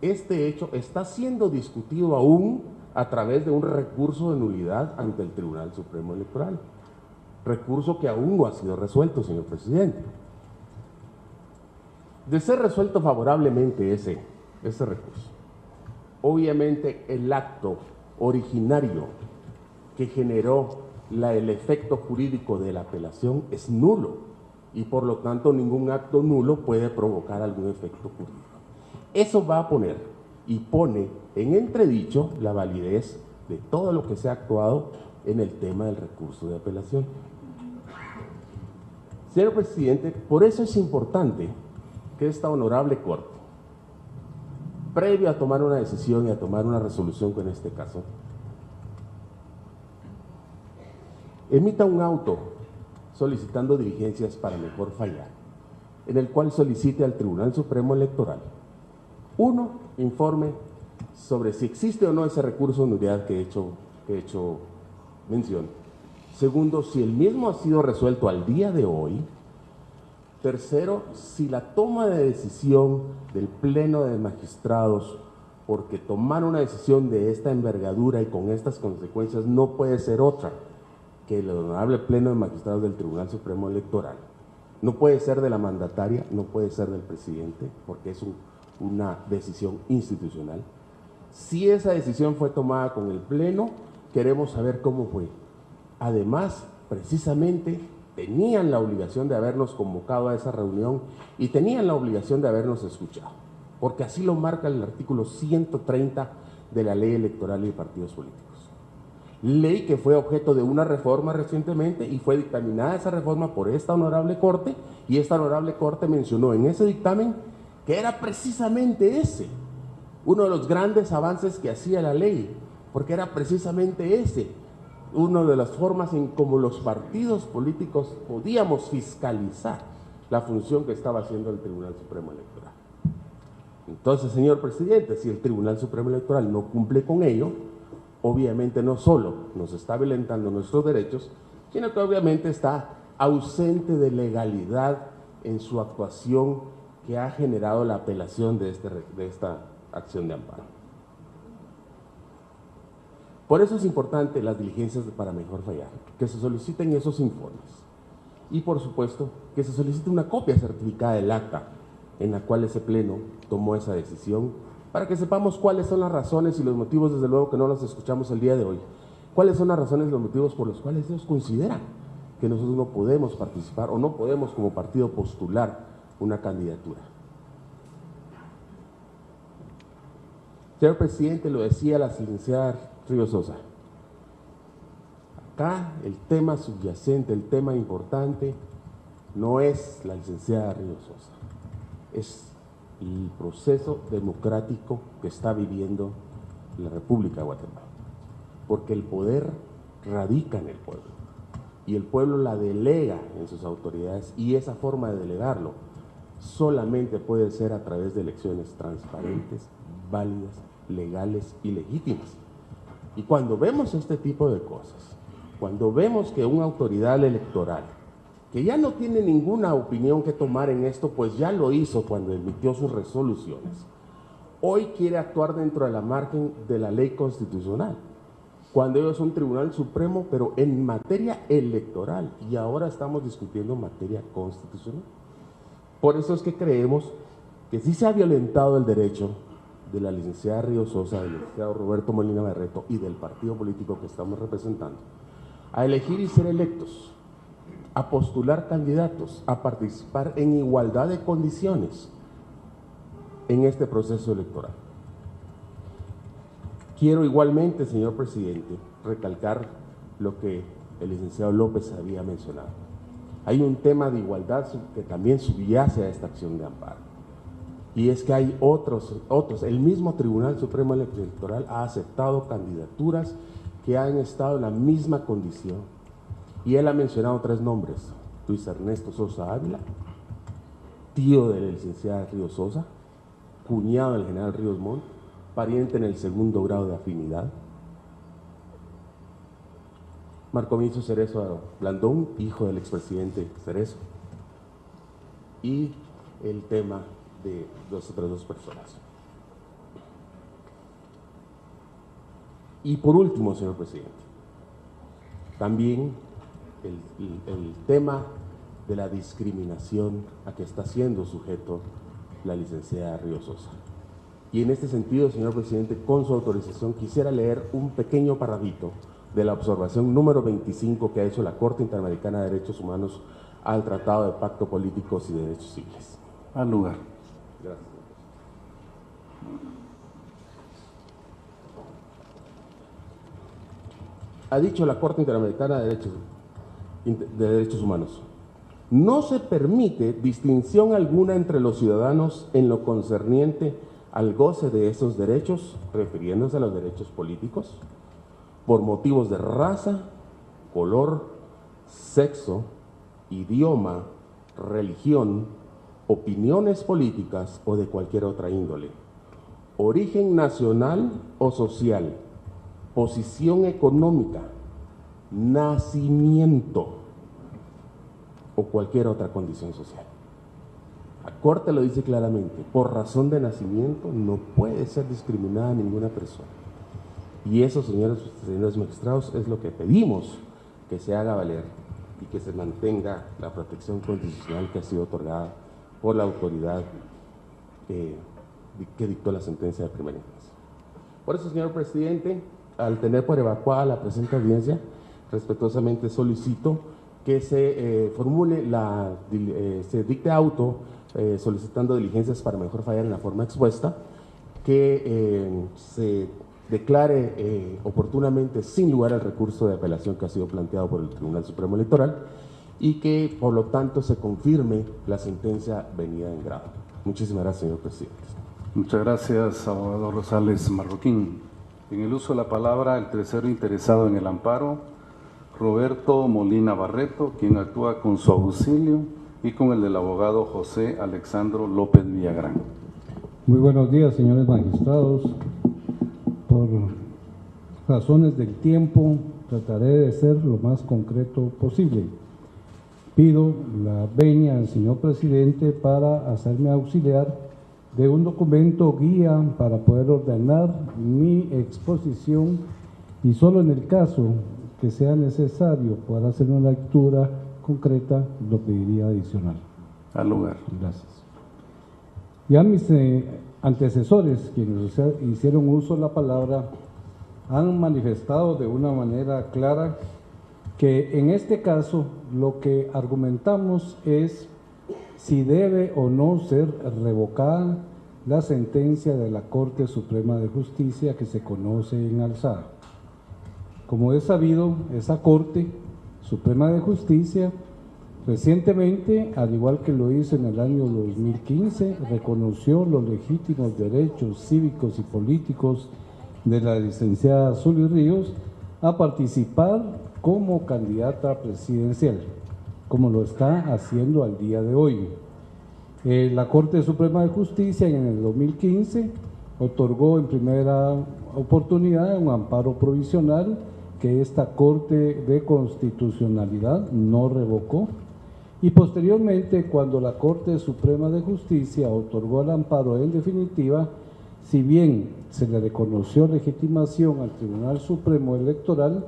Este hecho está siendo discutido aún a través de un recurso de nulidad ante el Tribunal Supremo Electoral. Recurso que aún no ha sido resuelto, señor presidente. De ser resuelto favorablemente ese recurso, obviamente el acto originario que generó el efecto jurídico de la apelación es nulo y por lo tanto ningún acto nulo puede provocar algún efecto jurídico. Eso va a poner y pone en entredicho la validez de todo lo que se ha actuado en el tema del recurso de apelación. Señor presidente, por eso es importante que esta honorable Corte, previo a tomar una decisión y a tomar una resolución con este caso, emita un auto solicitando diligencias para mejor fallar, en el cual solicite al Tribunal Supremo Electoral, uno, informe sobre si existe o no ese recurso de nulidad que he hecho mención. Segundo, si el mismo ha sido resuelto al día de hoy. Tercero, si la toma de decisión del Pleno de Magistrados porque tomar una decisión de esta envergadura y con estas consecuencias no puede ser otra que el honorable Pleno de Magistrados del Tribunal Supremo Electoral. No puede ser de la mandataria, no puede ser del presidente, porque es una decisión institucional. Si esa decisión fue tomada con el Pleno, queremos saber cómo fue. Además, precisamente, tenían la obligación de habernos convocado a esa reunión y tenían la obligación de habernos escuchado, porque así lo marca el artículo 130 de la Ley Electoral y de Partidos Políticos. Ley que fue objeto de una reforma recientemente y fue dictaminada esa reforma por esta honorable Corte, y esta honorable Corte mencionó en ese dictamen que era precisamente ese uno de los grandes avances que hacía la ley, porque era precisamente ese una de las formas en cómo los partidos políticos podíamos fiscalizar la función que estaba haciendo el Tribunal Supremo Electoral. Entonces, señor presidente, si el Tribunal Supremo Electoral no cumple con ello, obviamente no solo nos está violentando nuestros derechos, sino que obviamente está ausente de legalidad en su actuación que ha generado la apelación de esta acción de amparo. Por eso es importante las diligencias para mejor fallar, que se soliciten esos informes y, por supuesto, que se solicite una copia certificada del acta en la cual ese pleno tomó esa decisión, para que sepamos cuáles son las razones y los motivos, desde luego que no los escuchamos el día de hoy, cuáles son las razones y los motivos por los cuales ellos consideran que nosotros no podemos participar o no podemos como partido postular una candidatura. Señor presidente, lo decía la licenciada Ríos Sosa, acá el tema subyacente, el tema importante no es la licenciada Ríos Sosa, es el proceso democrático que está viviendo la República de Guatemala, porque el poder radica en el pueblo y el pueblo la delega en sus autoridades, y esa forma de delegarlo solamente puede ser a través de elecciones transparentes, válidas, legales y legítimas. Y cuando vemos este tipo de cosas, cuando vemos que una autoridad electoral que ya no tiene ninguna opinión que tomar en esto, pues ya lo hizo cuando emitió sus resoluciones, hoy quiere actuar dentro de la margen de la ley constitucional, cuando ellos son un tribunal supremo, pero en materia electoral, y ahora estamos discutiendo materia constitucional. Por eso es que creemos que sí se ha violentado el derecho de la licenciada Ríos Sosa, del licenciado Roberto Molina Barreto y del partido político que estamos representando, a elegir y ser electos, a postular candidatos, a participar en igualdad de condiciones en este proceso electoral. Quiero igualmente, señor presidente, recalcar lo que el licenciado López había mencionado. Hay un tema de igualdad que también subyace a esta acción de amparo, y es que hay otros. El mismo Tribunal Supremo Electoral ha aceptado candidaturas que han estado en la misma condición, y él ha mencionado 3 nombres: Luis Ernesto Sosa Ávila, tío de la licenciada Ríos Sosa, cuñado del general Ríos Montt, pariente en el 2º grado de afinidad; Marco Vinicius Cerezo Blandón, hijo del expresidente Cerezo, y el tema de las otras 2 personas. Y por último, señor presidente, también el tema de la discriminación a que está siendo sujeto la licenciada Ríos Sosa. Y en este sentido, señor presidente, con su autorización, quisiera leer un pequeño parrafito de la observación número 25 que ha hecho la Corte Interamericana de Derechos Humanos al Tratado de Pacto Políticos y Derechos Civiles. Al lugar. Gracias. Ha dicho la Corte Interamericana de Derechos Humanos: no se permite distinción alguna entre los ciudadanos en lo concerniente al goce de esos derechos, refiriéndose a los derechos políticos, por motivos de raza, color, sexo, idioma, religión, opiniones políticas o de cualquier otra índole, origen nacional o social, posición económica, nacimiento o cualquier otra condición social. La Corte lo dice claramente, por razón de nacimiento no puede ser discriminada ninguna persona. Y eso, señores magistrados, es lo que pedimos que se haga valer y que se mantenga la protección constitucional que ha sido otorgada por la autoridad que dictó la sentencia de primera instancia. Por eso, señor presidente, al tener por evacuada la presente audiencia, respetuosamente solicito que se formule se dicte auto solicitando diligencias para mejor fallar en la forma expuesta, que se declare oportunamente sin lugar al recurso de apelación que ha sido planteado por el Tribunal Supremo Electoral y que por lo tanto se confirme la sentencia venida en grado. Muchísimas gracias, señor presidente. Muchas gracias, abogado Rosales Marroquín. En el uso de la palabra, el tercero interesado en el amparo, Roberto Molina Barreto, quien actúa con su auxilio y con el del abogado José Alexandro López Villagrán. Muy buenos días, señores magistrados. Por razones del tiempo, trataré de ser lo más concreto posible. Pido la venia al señor presidente para hacerme auxiliar de un documento guía para poder ordenar mi exposición y solo en el caso que sea necesario poder hacer una lectura concreta, lo pediría adicional. Al lugar. Gracias. Ya mis antecesores, quienes hicieron uso de la palabra, han manifestado de una manera clara que en este caso lo que argumentamos es si debe o no ser revocada la sentencia de la Corte Suprema de Justicia que se conoce en alzada. Como es sabido, esa Corte Suprema de Justicia recientemente, al igual que lo hizo en el año 2015, reconoció los legítimos derechos cívicos y políticos de la licenciada Zuly Ríos a participar como candidata presidencial, como lo está haciendo al día de hoy. La Corte Suprema de Justicia en el 2015 otorgó en primera oportunidad un amparo provisional que esta Corte de Constitucionalidad no revocó, y posteriormente, cuando la Corte Suprema de Justicia otorgó el amparo en definitiva, si bien se le reconoció legitimación al Tribunal Supremo Electoral,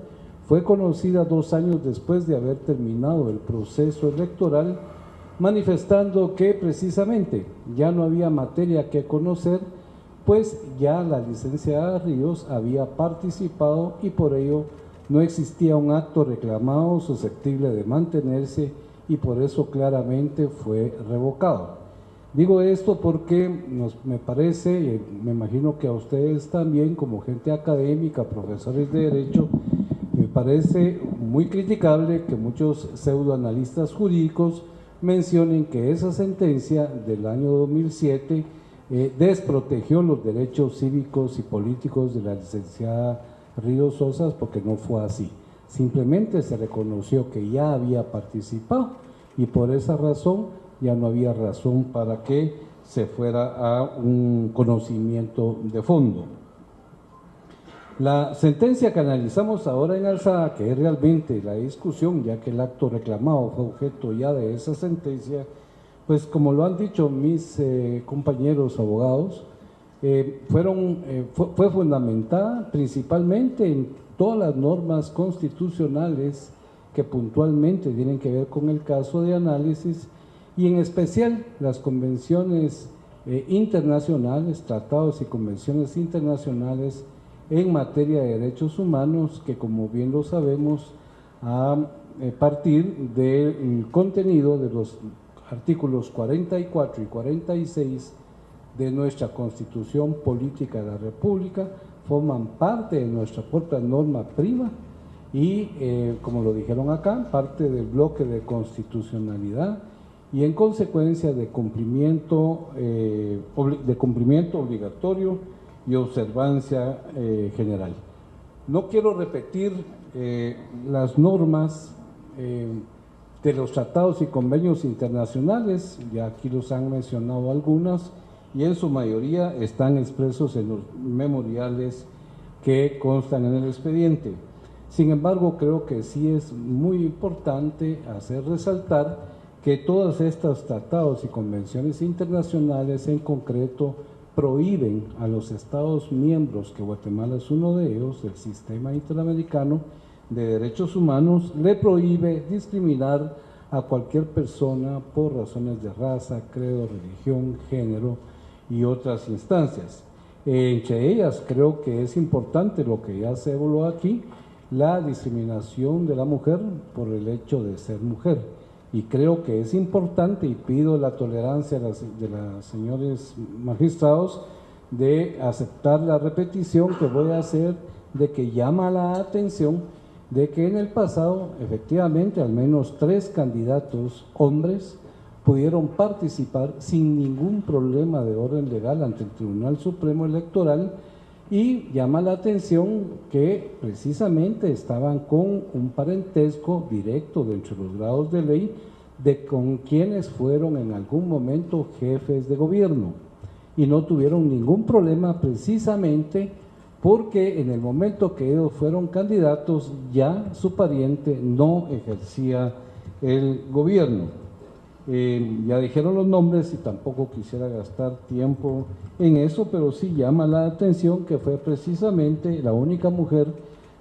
fue conocida 2 años después de haber terminado el proceso electoral, manifestando que precisamente ya no había materia que conocer, pues ya la licenciada Ríos había participado y por ello no existía un acto reclamado susceptible de mantenerse y por eso claramente fue revocado. Digo esto porque me parece, y me imagino que a ustedes también como gente académica, profesores de Derecho, me parece muy criticable que muchos pseudoanalistas jurídicos mencionen que esa sentencia del año 2007 desprotegió los derechos cívicos y políticos de la licenciada Ríos Sosa, porque no fue así. Simplemente se reconoció que ya había participado y por esa razón ya no había razón para que se fuera a un conocimiento de fondo. La sentencia que analizamos ahora en alzada, que es realmente la discusión, ya que el acto reclamado fue objeto ya de esa sentencia, pues como lo han dicho mis compañeros abogados, fue fundamentada principalmente en todas las normas constitucionales que puntualmente tienen que ver con el caso de análisis y en especial las convenciones internacionales, tratados y convenciones internacionales en materia de derechos humanos que, como bien lo sabemos, a partir del contenido de los artículos 44 y 46 de nuestra Constitución Política de la República, forman parte de nuestra propia norma prima y, como lo dijeron acá, parte del bloque de constitucionalidad y en consecuencia de cumplimiento obligatorio y observancia general. No quiero repetir las normas de los tratados y convenios internacionales, ya aquí los han mencionado algunas, y en su mayoría están expresos en los memoriales que constan en el expediente. Sin embargo, creo que sí es muy importante hacer resaltar que todos estos tratados y convenciones internacionales en concreto prohíben a los Estados miembros, que Guatemala es uno de ellos, del Sistema Interamericano de Derechos Humanos, le prohíbe discriminar a cualquier persona por razones de raza, credo, religión, género y otras instancias. Entre ellas creo que es importante lo que ya se evaluó aquí, la discriminación de la mujer por el hecho de ser mujer. Y creo que es importante y pido la tolerancia de los señores magistrados de aceptar la repetición que voy a hacer, de que llama la atención de que en el pasado efectivamente al menos 3 candidatos hombres pudieron participar sin ningún problema de orden legal ante el Tribunal Supremo Electoral, y llama la atención que precisamente estaban con un parentesco directo dentro de los grados de ley de con quienes fueron en algún momento jefes de gobierno, y no tuvieron ningún problema precisamente porque en el momento que ellos fueron candidatos ya su pariente no ejercía el gobierno. Ya dijeron los nombres y tampoco quisiera gastar tiempo en eso, pero sí llama la atención que fue precisamente la única mujer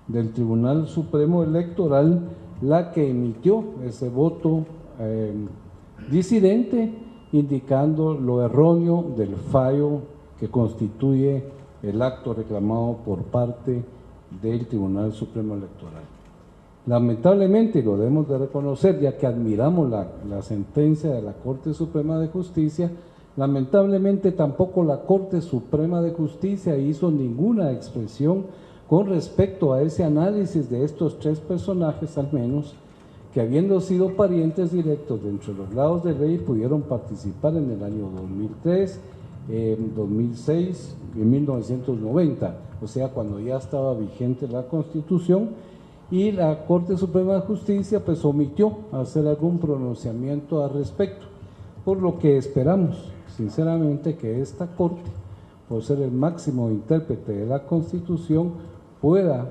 del Tribunal Supremo Electoral la que emitió ese voto disidente, indicando lo erróneo del fallo que constituye el acto reclamado por parte del Tribunal Supremo Electoral. Lamentablemente, y lo debemos de reconocer, ya que admiramos la sentencia de la Corte Suprema de Justicia, lamentablemente tampoco la Corte Suprema de Justicia hizo ninguna expresión con respecto a ese análisis de estos 3 personajes, al menos, que habiendo sido parientes directos dentro de los grados de ley, pudieron participar en el año 2003, 2006 y 1990, o sea, cuando ya estaba vigente la Constitución, y la Corte Suprema de Justicia pues omitió hacer algún pronunciamiento al respecto, por lo que esperamos sinceramente que esta Corte, por ser el máximo intérprete de la Constitución, pueda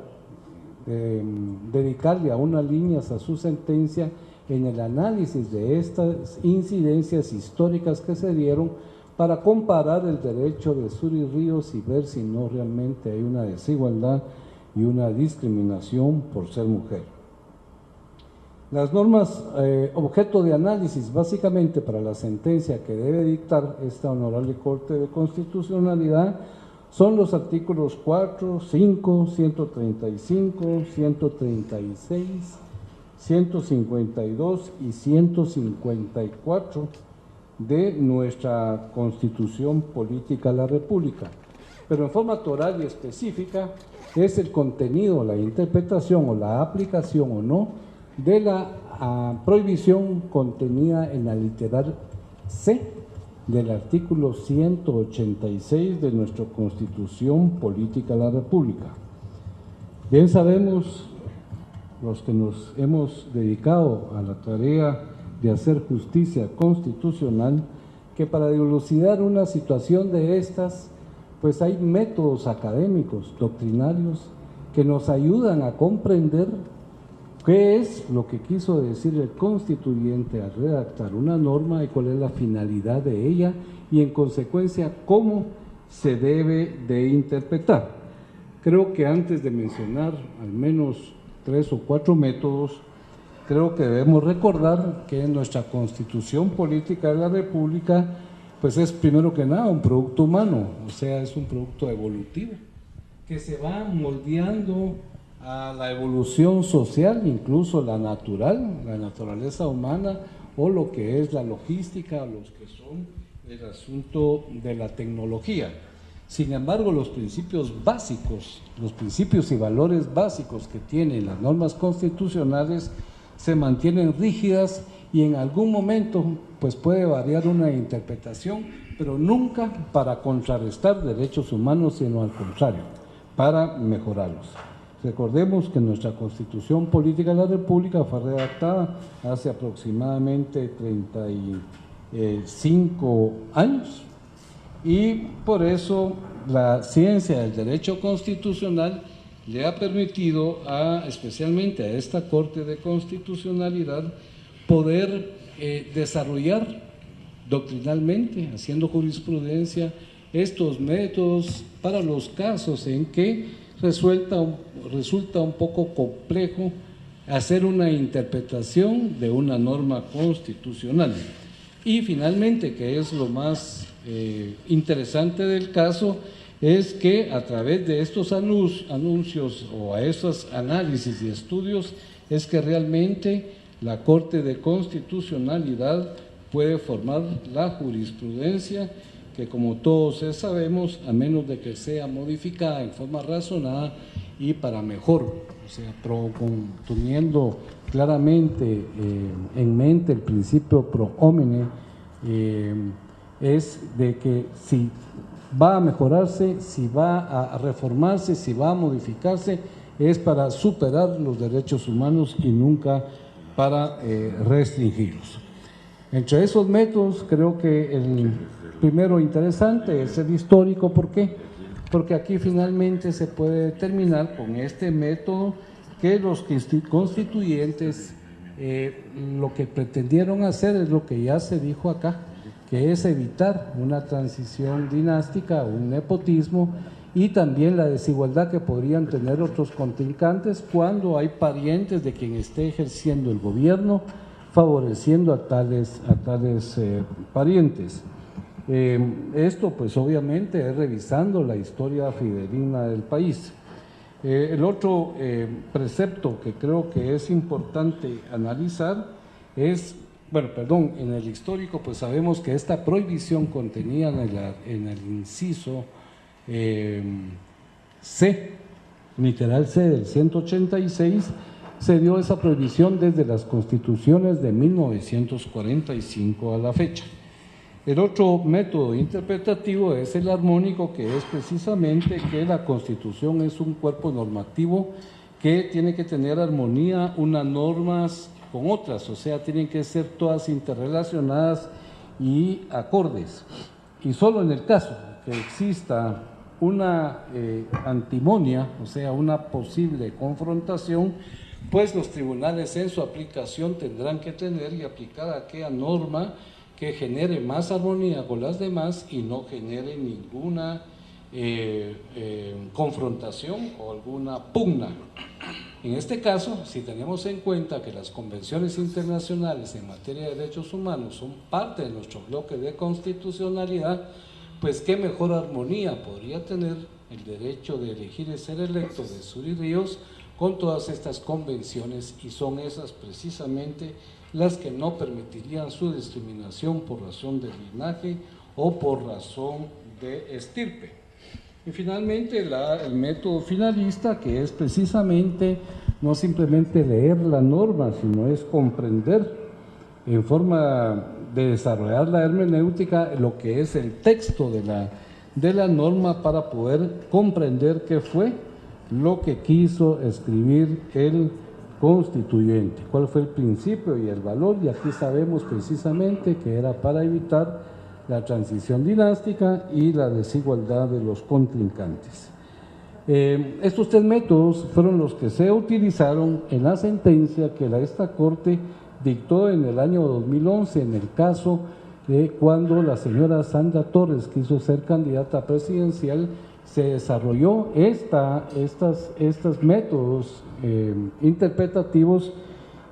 dedicarle a unas líneas a su sentencia en el análisis de estas incidencias históricas que se dieron, para comparar el derecho de Suri Ríos y ver si no realmente hay una desigualdad y una discriminación por ser mujer. Las normas objeto de análisis básicamente para la sentencia que debe dictar esta Honorable Corte de Constitucionalidad son los artículos 4, 5, 135, 136, 152 y 154 de nuestra Constitución Política de la República. Pero en forma toral y específica es el contenido, la interpretación o la aplicación o no de la prohibición contenida en la literal C del artículo 186 de nuestra Constitución Política de la República. Bien sabemos, los que nos hemos dedicado a la tarea de hacer justicia constitucional, que para dilucidar una situación de estas, pues hay métodos académicos, doctrinarios, que nos ayudan a comprender qué es lo que quiso decir el constituyente al redactar una norma y cuál es la finalidad de ella, y en consecuencia cómo se debe de interpretar. Creo que antes de mencionar al menos 3 o 4 métodos, creo que debemos recordar que nuestra Constitución Política de la República pues es primero que nada un producto humano, o sea, es un producto evolutivo que se va moldeando a la evolución social, incluso la natural, la naturaleza humana, o lo que es la logística, los que son el asunto de la tecnología. Sin embargo, los principios básicos, los principios y valores básicos que tienen las normas constitucionales se mantienen rígidas, y en algún momento pues puede variar una interpretación, pero nunca para contrarrestar derechos humanos, sino al contrario, para mejorarlos. Recordemos que nuestra Constitución Política de la República fue redactada hace aproximadamente 35 años, y por eso la ciencia del derecho constitucional le ha permitido especialmente a esta Corte de Constitucionalidad poder desarrollar doctrinalmente, haciendo jurisprudencia, estos métodos para los casos en que resulta un poco complejo hacer una interpretación de una norma constitucional. Y finalmente, que es lo más interesante del caso, es que a través de estos anuncios o a esos análisis y estudios es que realmente la Corte de Constitucionalidad puede formar la jurisprudencia que, como todos sabemos, a menos de que sea modificada en forma razonada y para mejor, o sea, teniendo claramente en mente el principio pro homine, es de que si va a mejorarse, si va a reformarse, si va a modificarse, es para superar los derechos humanos y nunca para restringirlos. Entre esos métodos, creo que el primero interesante es el histórico. ¿Por qué? Porque aquí finalmente se puede determinar con este método que los constituyentes lo que pretendieron hacer es lo que ya se dijo acá, que es evitar una transición dinástica, un nepotismo y también la desigualdad que podrían tener otros contrincantes cuando hay parientes de quien esté ejerciendo el gobierno, favoreciendo a tales parientes. Esto pues obviamente es revisando la historia fidedigna del país. El otro precepto que creo que es importante analizar es, en el histórico pues sabemos que esta prohibición contenida en el inciso C, literal C del 186, se dio esa prohibición desde las constituciones de 1945 a la fecha. El otro método interpretativo es el armónico, que es precisamente que la Constitución es un cuerpo normativo que tiene que tener armonía unas normas con otras, o sea, tienen que ser todas interrelacionadas y acordes. Y solo en el caso que exista una antimonia, o sea, una posible confrontación, pues los tribunales en su aplicación tendrán que tener y aplicar aquella norma que genere más armonía con las demás y no genere ninguna confrontación o alguna pugna. En este caso, si tenemos en cuenta que las convenciones internacionales en materia de derechos humanos son parte de nuestro bloque de constitucionalidad, pues qué mejor armonía podría tener el derecho de elegir y ser electo de Sur y Ríos con todas estas convenciones, y son esas precisamente las que no permitirían su discriminación por razón de linaje o por razón de estirpe. Y finalmente el método finalista, que es precisamente no simplemente leer la norma, sino es comprender en forma de desarrollar la hermenéutica lo que es el texto de la norma para poder comprender qué fue lo que quiso escribir el constituyente, cuál fue el principio y el valor, y aquí sabemos precisamente que era para evitar la transición dinástica y la desigualdad de los contrincantes. Estos tres métodos fueron los que se utilizaron en la sentencia que esta Corte dictó en el año 2011 en el caso de cuando la señora Sandra Torres quiso ser candidata presidencial. Se desarrolló estos métodos interpretativos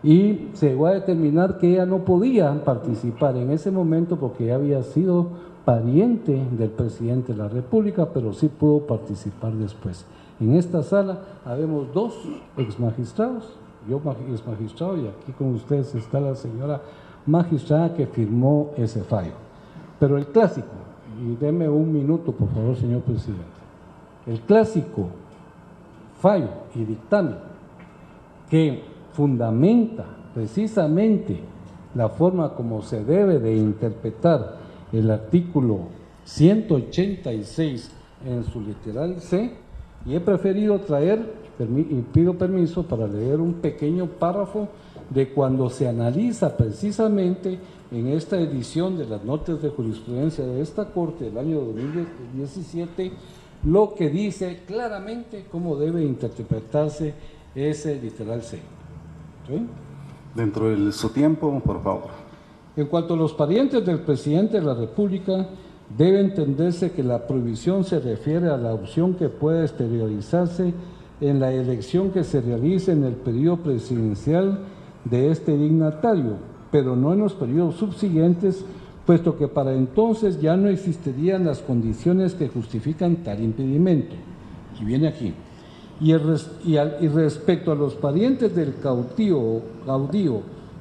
y se llegó a determinar que ella no podía participar en ese momento porque ya había sido pariente del presidente de la República, pero sí pudo participar después. En esta sala habemos dos exmagistrados, yo exmagistrado, y aquí con ustedes está la señora magistrada que firmó ese fallo. Pero el clásico, y deme un minuto por favor, señor presidente, el clásico fallo y dictamen que fundamenta precisamente la forma como se debe de interpretar el artículo 186 en su literal C, y he preferido traer, y pido permiso para leer un pequeño párrafo de cuando se analiza precisamente en esta edición de las notas de jurisprudencia de esta Corte del año 2017, lo que dice claramente cómo debe interpretarse ese literal C. ¿Sí? Dentro de su tiempo, por favor. En cuanto a los parientes del presidente de la República, debe entenderse que la prohibición se refiere a la opción que pueda exteriorizarse en la elección que se realice en el periodo presidencial de este dignatario, pero no en los periodos subsiguientes, puesto que para entonces ya no existirían las condiciones que justifican tal impedimento. Y viene aquí. Y respecto a los parientes del caudillo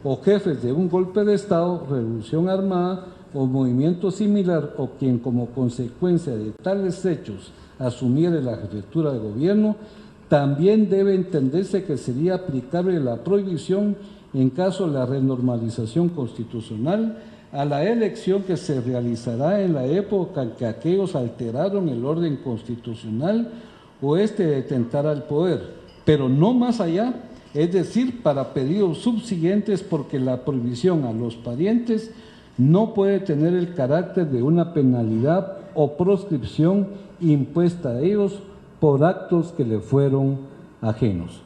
o jefes de un golpe de Estado, revolución armada o movimiento similar, o quien como consecuencia de tales hechos asumiere la jefatura de gobierno, también debe entenderse que sería aplicable la prohibición en caso de la renormalización constitucional a la elección que se realizará en la época en que aquellos alteraron el orden constitucional o éste detentara el poder, pero no más allá, es decir, para periodos subsiguientes, porque la prohibición a los parientes no puede tener el carácter de una penalidad o proscripción impuesta a ellos por actos que le fueron ajenos.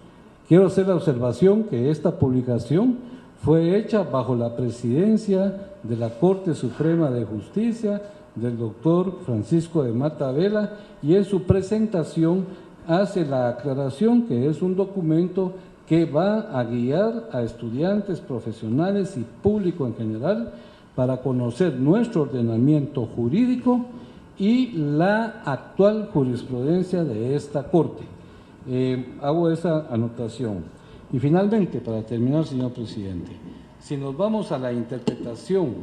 Quiero hacer la observación que esta publicación fue hecha bajo la presidencia de la Corte Suprema de Justicia del doctor Francisco de Mata Vela, y en su presentación hace la aclaración que es un documento que va a guiar a estudiantes, profesionales y público en general para conocer nuestro ordenamiento jurídico y la actual jurisprudencia de esta Corte. Hago esa anotación. Y finalmente, para terminar, señor presidente, si nos vamos a la interpretación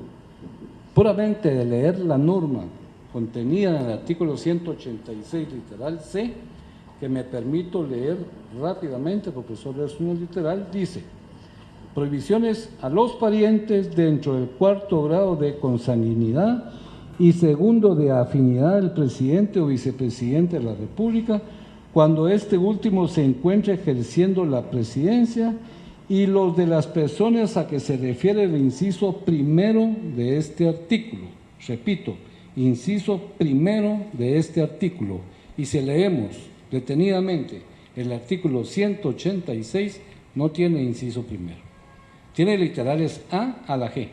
puramente de leer la norma contenida en el artículo 186, literal C, que me permito leer rápidamente porque solo es una literal, dice: prohibiciones a los parientes dentro del cuarto grado de consanguinidad y segundo de afinidad del presidente o vicepresidente de la República, cuando este último se encuentre ejerciendo la presidencia, y los de las personas a que se refiere el inciso primero de este artículo. Repito, inciso primero de este artículo. Y si leemos detenidamente el artículo 186, no tiene inciso primero. Tiene literales A la G,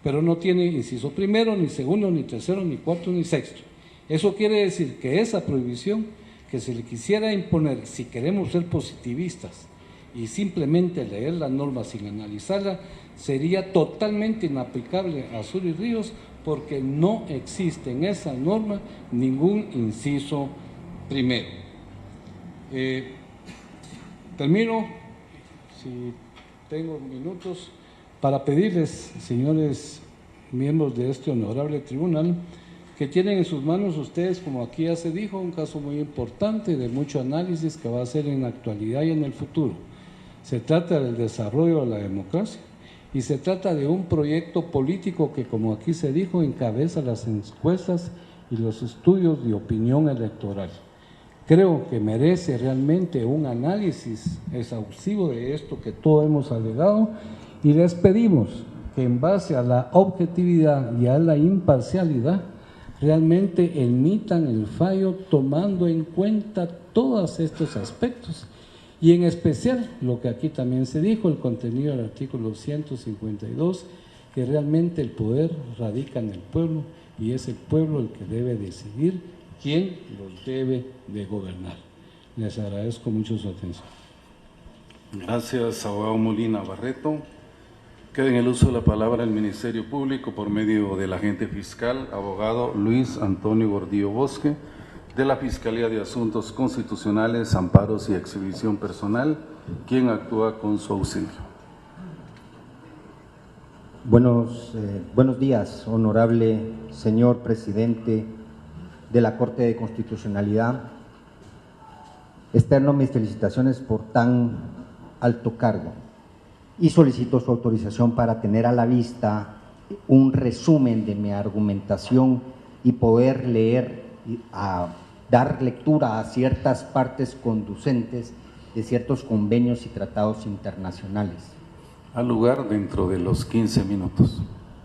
pero no tiene inciso primero, ni segundo, ni tercero, ni cuarto, ni sexto. Eso quiere decir que esa prohibición que se le quisiera imponer, si queremos ser positivistas y simplemente leer la norma sin analizarla, sería totalmente inaplicable a Sur y Ríos, porque no existe en esa norma ningún inciso primero. Termino, si tengo minutos, para pedirles, señores miembros de este honorable tribunal, que tienen en sus manos ustedes, como aquí ya se dijo, un caso muy importante de mucho análisis que va a ser en la actualidad y en el futuro. Se trata del desarrollo de la democracia y se trata de un proyecto político que, como aquí se dijo, encabeza las encuestas y los estudios de opinión electoral. Creo que merece realmente un análisis exhaustivo de esto que todos hemos alegado, y les pedimos que en base a la objetividad y a la imparcialidad realmente emitan el fallo tomando en cuenta todos estos aspectos, y en especial lo que aquí también se dijo, el contenido del artículo 152, que realmente el poder radica en el pueblo y es el pueblo el que debe decidir quién los debe de gobernar. Les agradezco mucho su atención. Gracias, abogado Molina Barreto. Queda en el uso de la palabra el Ministerio Público por medio del agente fiscal, abogado Luis Antonio Gordillo Bosque, de la Fiscalía de Asuntos Constitucionales, Amparos y Exhibición Personal, quien actúa con su auxilio. Buenos días, honorable señor presidente de la Corte de Constitucionalidad. Externo mis felicitaciones por tan alto cargo y solicito su autorización para tener a la vista un resumen de mi argumentación y poder leer, dar lectura a ciertas partes conducentes de ciertos convenios y tratados internacionales. Al lugar dentro de los 15 minutos.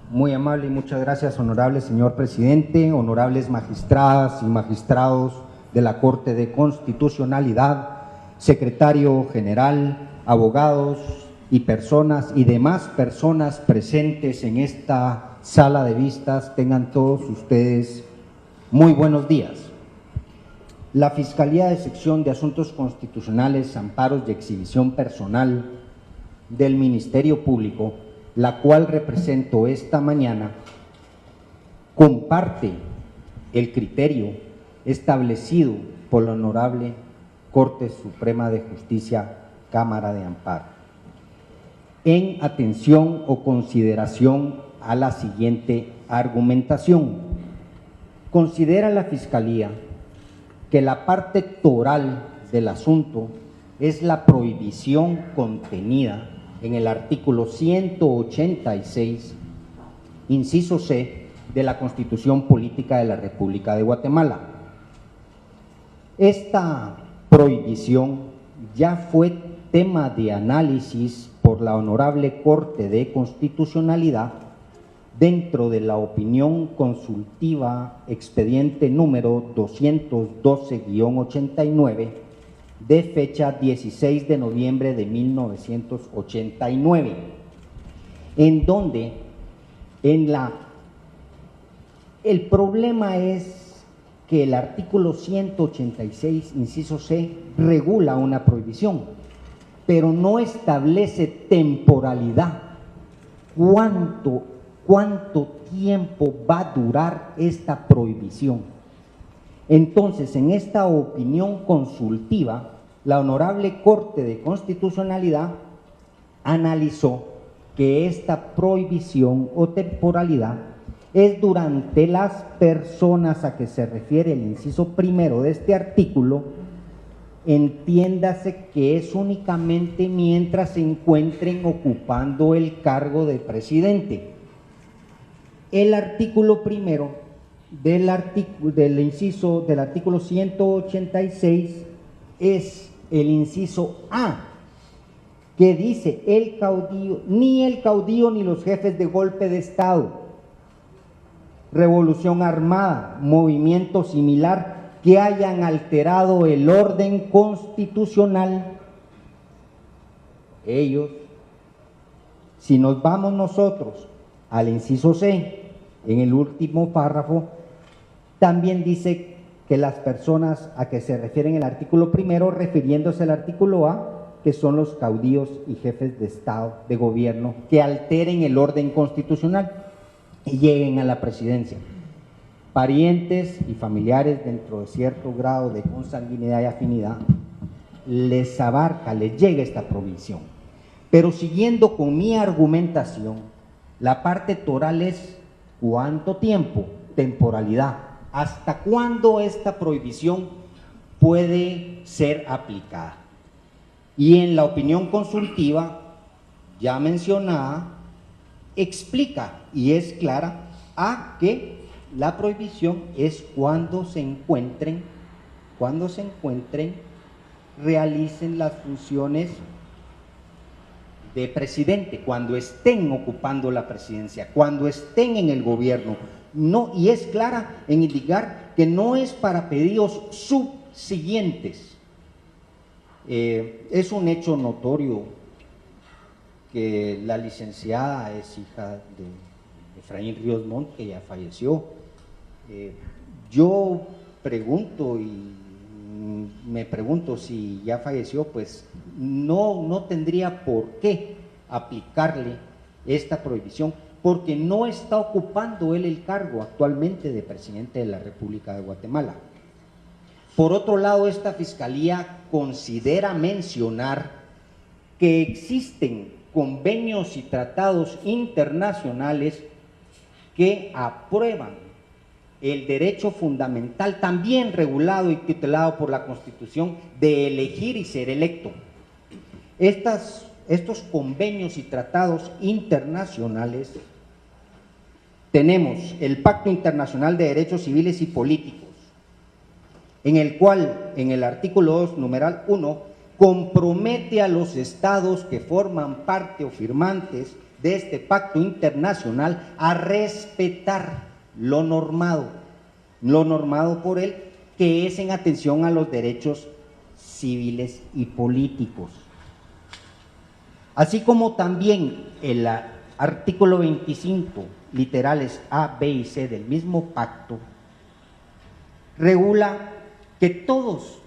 Muy amable y muchas gracias, honorable señor presidente, honorables magistradas y magistrados de la Corte de Constitucionalidad, secretario general, abogados, y demás personas presentes en esta sala de vistas, tengan todos ustedes muy buenos días. La Fiscalía de Sección de Asuntos Constitucionales, Amparos y Exhibición Personal del Ministerio Público, la cual represento esta mañana, comparte el criterio establecido por la Honorable Corte Suprema de Justicia, Cámara de Amparo, en atención o consideración a la siguiente argumentación. Considera la Fiscalía que la parte toral del asunto es la prohibición contenida en el artículo 186, inciso C, de la Constitución Política de la República de Guatemala. Esta prohibición ya fue tema de análisis por la Honorable Corte de Constitucionalidad dentro de la opinión consultiva expediente número 212-89 de fecha 16 de noviembre de 1989, en donde el problema es que el artículo 186, inciso C, regula una prohibición, pero no establece temporalidad. ¿Cuánto tiempo va a durar esta prohibición? Entonces, en esta opinión consultiva, la Honorable Corte de Constitucionalidad analizó que esta prohibición o temporalidad es durante las personas a que se refiere el inciso primero de este artículo, entiéndase que es únicamente mientras se encuentren ocupando el cargo de presidente. El artículo primero del artículo 186 es el inciso A, que dice el caudillo ni los jefes de golpe de Estado, revolución armada, movimiento similar que hayan alterado el orden constitucional, ellos, si nos vamos nosotros al inciso C, en el último párrafo, también dice que las personas a que se refieren el artículo primero, refiriéndose al artículo A, que son los caudillos y jefes de Estado, de gobierno, que alteren el orden constitucional y lleguen a la presidencia. Parientes y familiares dentro de cierto grado de consanguinidad y afinidad, les llega esta prohibición. Pero siguiendo con mi argumentación, la parte toral es ¿cuánto tiempo? Temporalidad. ¿Hasta cuándo esta prohibición puede ser aplicada? Y en la opinión consultiva ya mencionada, explica y es clara a que la prohibición es cuando se encuentren, realicen las funciones de presidente, cuando estén ocupando la presidencia, cuando estén en el gobierno. No, y es clara en indicar que no es para pedidos subsiguientes. Es un hecho notorio que la licenciada es hija de Efraín Ríos Montt, que ya falleció. Yo pregunto y me pregunto si ya falleció, pues no tendría por qué aplicarle esta prohibición, porque no está ocupando él el cargo actualmente de presidente de la República de Guatemala. Por otro lado, esta Fiscalía considera mencionar que existen convenios y tratados internacionales que aprueban el derecho fundamental, también regulado y tutelado por la Constitución, de elegir y ser electo. Estos convenios y tratados internacionales, tenemos el Pacto Internacional de Derechos Civiles y Políticos, en el cual, en el artículo 2, numeral 1, compromete a los estados que forman parte o firmantes de este pacto internacional a respetar lo normado por él, que es en atención a los derechos civiles y políticos. así como también el artículo 25, literales A, B y C del mismo pacto, regula que todos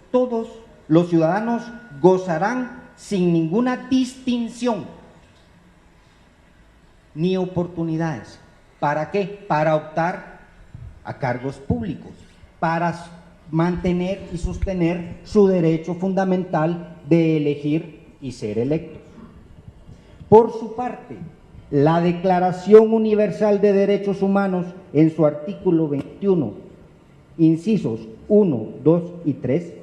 los ciudadanos gozarán sin ninguna distinción ni oportunidades. ¿Para qué? Para optar a cargos públicos, para mantener y sostener su derecho fundamental de elegir y ser electos. Por su parte, la Declaración Universal de Derechos Humanos, en su artículo 21, incisos 1, 2 y 3,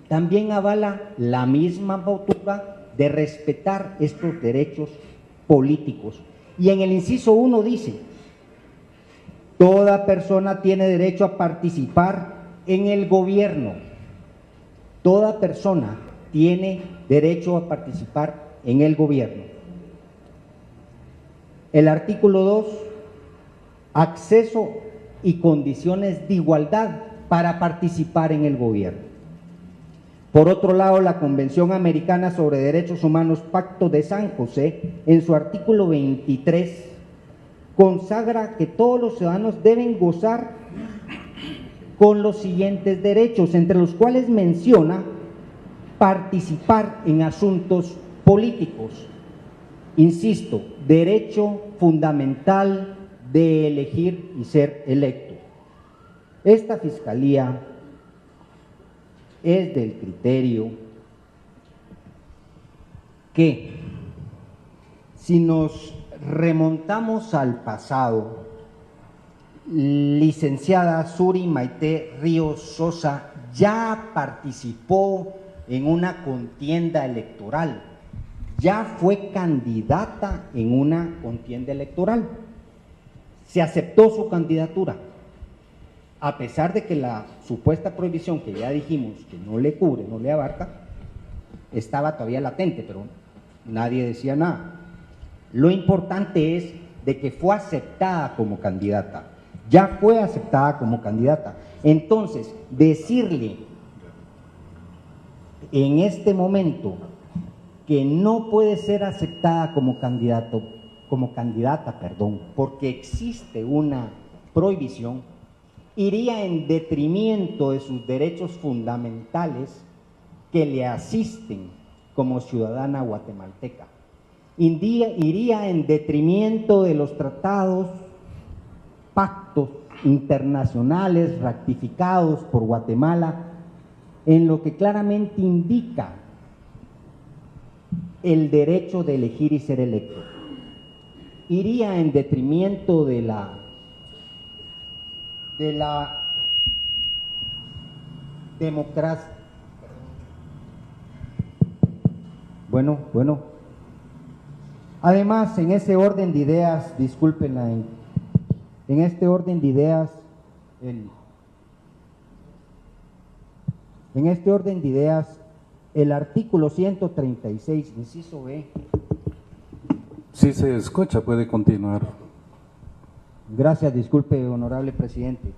también avala la misma postura de respetar estos derechos políticos. Y en el inciso 1 dice: toda persona tiene derecho a participar en el gobierno. Toda persona tiene derecho a participar en el gobierno. El artículo 2, acceso y condiciones de igualdad para participar en el gobierno. Por otro lado, la Convención Americana sobre Derechos Humanos, Pacto de San José, en su artículo 23, consagra que todos los ciudadanos deben gozar con los siguientes derechos, entre los cuales menciona participar en asuntos políticos. Insisto, derecho fundamental de elegir y ser electo. Esta Fiscalía es del criterio que, si nos remontamos al pasado, licenciada Suri Maite Ríos Sosa ya participó en una contienda electoral, ya fue candidata en una contienda electoral, se aceptó su candidatura, a pesar de que la supuesta prohibición que ya dijimos que no le cubre, no le abarca, estaba todavía latente, pero nadie decía nada. Lo importante es de que fue aceptada como candidata, ya fue aceptada como candidata. Entonces, decirle en este momento que no puede ser aceptada como candidata, porque existe una prohibición, iría en detrimento de sus derechos fundamentales que le asisten como ciudadana guatemalteca. Iría en detrimento de los tratados, pactos internacionales ratificados por Guatemala, en lo que claramente indica el derecho de elegir y ser electo. Iría en detrimento de la democracia. Bueno. Además, en ese orden de ideas, discúlpenla, en este orden de ideas, el artículo 136, inciso B. Si se escucha, puede continuar. Gracias, disculpe, honorable presidente.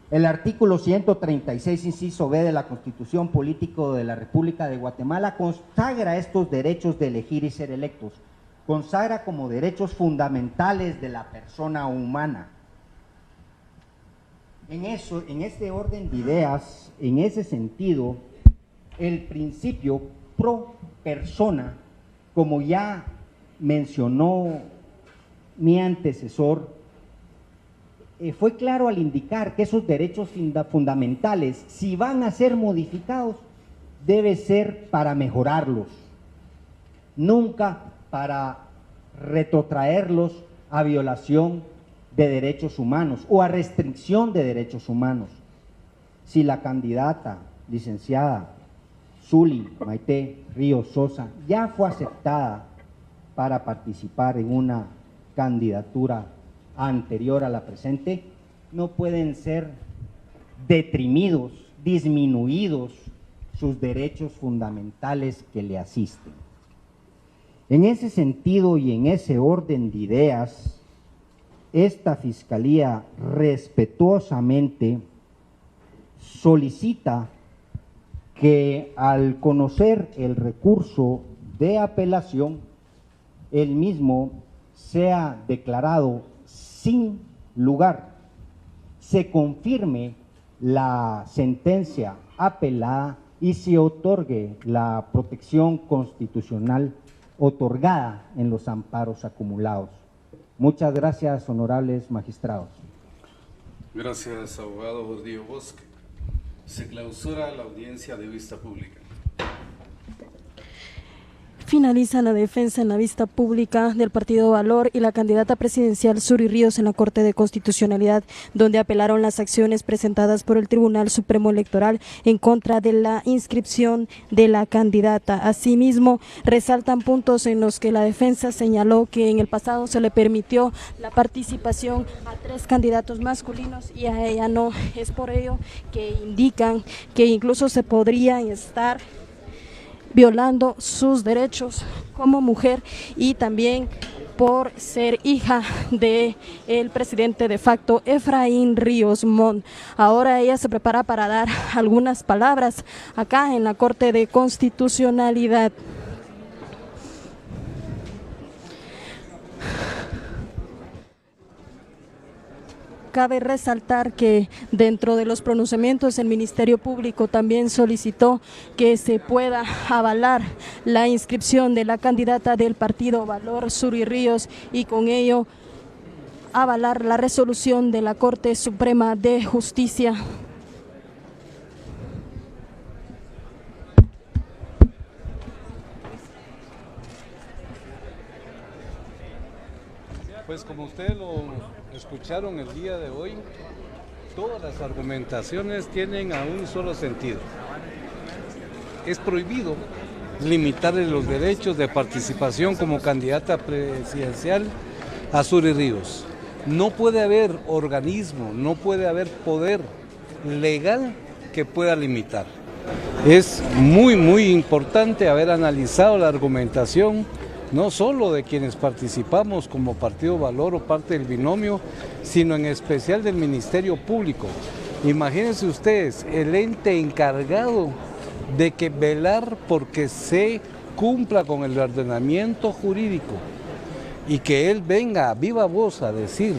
El artículo 136, inciso B de la Constitución Política de la República de Guatemala consagra estos derechos de elegir y ser electos, consagra como derechos fundamentales de la persona humana. En este orden de ideas, en ese sentido, el principio pro persona, como ya mencionó mi antecesor, fue claro al indicar que esos derechos fundamentales, si van a ser modificados, debe ser para mejorarlos, nunca para retrotraerlos a violación de derechos humanos o a restricción de derechos humanos. Si la candidata licenciada Suri Maite Ríos Sosa ya fue aceptada para participar en una candidatura anterior a la presente, no pueden ser deprimidos, disminuidos sus derechos fundamentales que le asisten. En ese sentido y en ese orden de ideas, esta Fiscalía respetuosamente solicita que, al conocer el recurso de apelación, el mismo sea declarado sin lugar, se confirme la sentencia apelada y se otorgue la protección constitucional otorgada en los amparos acumulados. Muchas gracias, honorables magistrados. Gracias, abogado Gordillo Bosque. Se clausura la audiencia de vista pública. Finaliza la defensa en la vista pública del Partido Valor y la candidata presidencial Suri Ríos en la Corte de Constitucionalidad, donde apelaron las acciones presentadas por el Tribunal Supremo Electoral en contra de la inscripción de la candidata. Asimismo, resaltan puntos en los que la defensa señaló que en el pasado se le permitió la participación a 3 candidatos masculinos y a ella no. Es por ello que indican que incluso se podrían estar violando sus derechos como mujer y también por ser hija de el presidente de facto Efraín Ríos Montt. Ahora ella se prepara para dar algunas palabras acá en la Corte de Constitucionalidad. Cabe resaltar que dentro de los pronunciamientos el Ministerio Público también solicitó que se pueda avalar la inscripción de la candidata del Partido Valor, Suri Ríos, y con ello avalar la resolución de la Corte Suprema de Justicia. Pues como ustedes lo escucharon el día de hoy, todas las argumentaciones tienen a un solo sentido. Es prohibido limitarle los derechos de participación como candidata presidencial a Suri Ríos. No puede haber organismo, no puede haber poder legal que pueda limitar. Es muy importante haber analizado la argumentación, no solo de quienes participamos como Partido Valor o parte del binomio, sino en especial del Ministerio Público. Imagínense ustedes, el ente encargado de que velar porque se cumpla con el ordenamiento jurídico y que él venga a viva voz a decir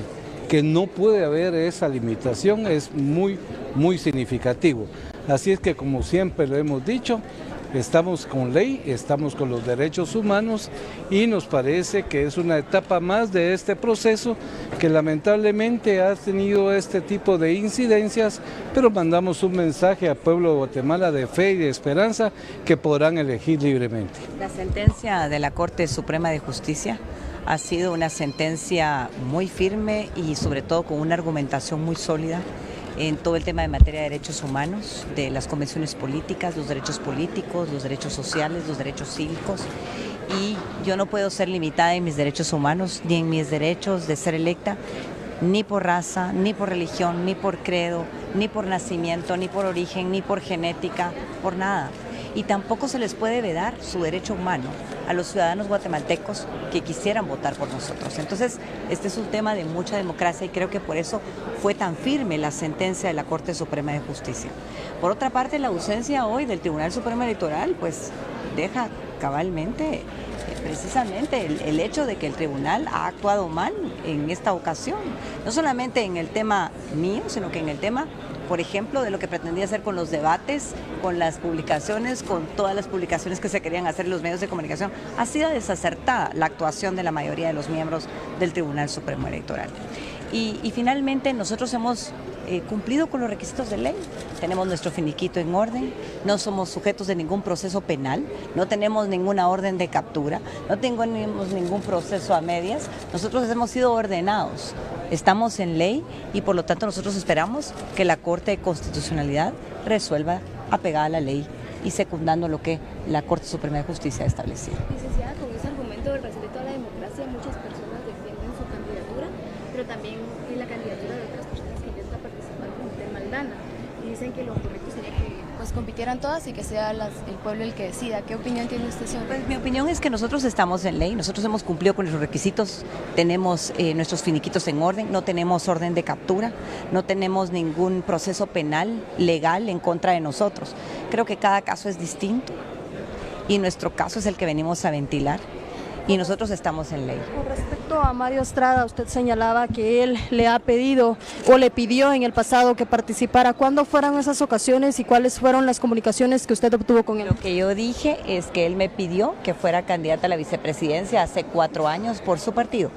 que no puede haber esa limitación es muy significativo. Así es que, como siempre lo hemos dicho, estamos con ley, estamos con los derechos humanos y nos parece que es una etapa más de este proceso que lamentablemente ha tenido este tipo de incidencias, pero mandamos un mensaje al pueblo de Guatemala de fe y de esperanza que podrán elegir libremente. La sentencia de la Corte Suprema de Justicia ha sido una sentencia muy firme y sobre todo con una argumentación muy sólida en todo el tema de materia de derechos humanos, de las convenciones políticas, los derechos políticos, los derechos sociales, los derechos cívicos. Y yo no puedo ser limitada en mis derechos humanos ni en mis derechos de ser electa, ni por raza, ni por religión, ni por credo, ni por nacimiento, ni por origen, ni por genética, por nada. Y tampoco se les puede vedar su derecho humano a los ciudadanos guatemaltecos que quisieran votar por nosotros. Entonces, este es un tema de mucha democracia y creo que por eso fue tan firme la sentencia de la Corte Suprema de Justicia. Por otra parte, la ausencia hoy del Tribunal Supremo Electoral, pues deja cabalmente precisamente el hecho de que el tribunal ha actuado mal en esta ocasión, no solamente en el tema mío, sino que en el tema, por ejemplo, de lo que pretendía hacer con los debates, con las publicaciones, con todas las publicaciones que se querían hacer en los medios de comunicación. Ha sido desacertada la actuación de la mayoría de los miembros del Tribunal Supremo Electoral. Y finalmente nosotros hemos cumplido con los requisitos de ley, tenemos nuestro finiquito en orden, no somos sujetos de ningún proceso penal, no tenemos ninguna orden de captura, no tenemos ningún proceso a medias, nosotros hemos sido ordenados, estamos en ley y por lo tanto nosotros esperamos que la Corte de Constitucionalidad resuelva apegada a la ley y secundando lo que la Corte Suprema de Justicia ha establecido. Licenciada, con ese argumento del respeto a la democracia, muchas personas defienden su candidatura, pero también la candidatura de otras personas que ya están participando como de Maldana, y dicen que lo correcto sería que pues compitieran todas y que sea el pueblo el que decida. ¿Qué opinión tiene usted sobre eso? Pues mi opinión es que nosotros estamos en ley, nosotros hemos cumplido con los requisitos, tenemos nuestros finiquitos en orden, no tenemos orden de captura, no tenemos ningún proceso penal legal en contra de nosotros. Creo que cada caso es distinto y nuestro caso es el que venimos a ventilar y nosotros estamos en ley. Con respecto a Mario Estrada, usted señalaba que él le ha pedido o le pidió en el pasado que participara. ¿Cuándo fueron esas ocasiones y cuáles fueron las comunicaciones que usted obtuvo con él? Lo que yo dije es que él me pidió que fuera candidata a la vicepresidencia hace 4 años por su partido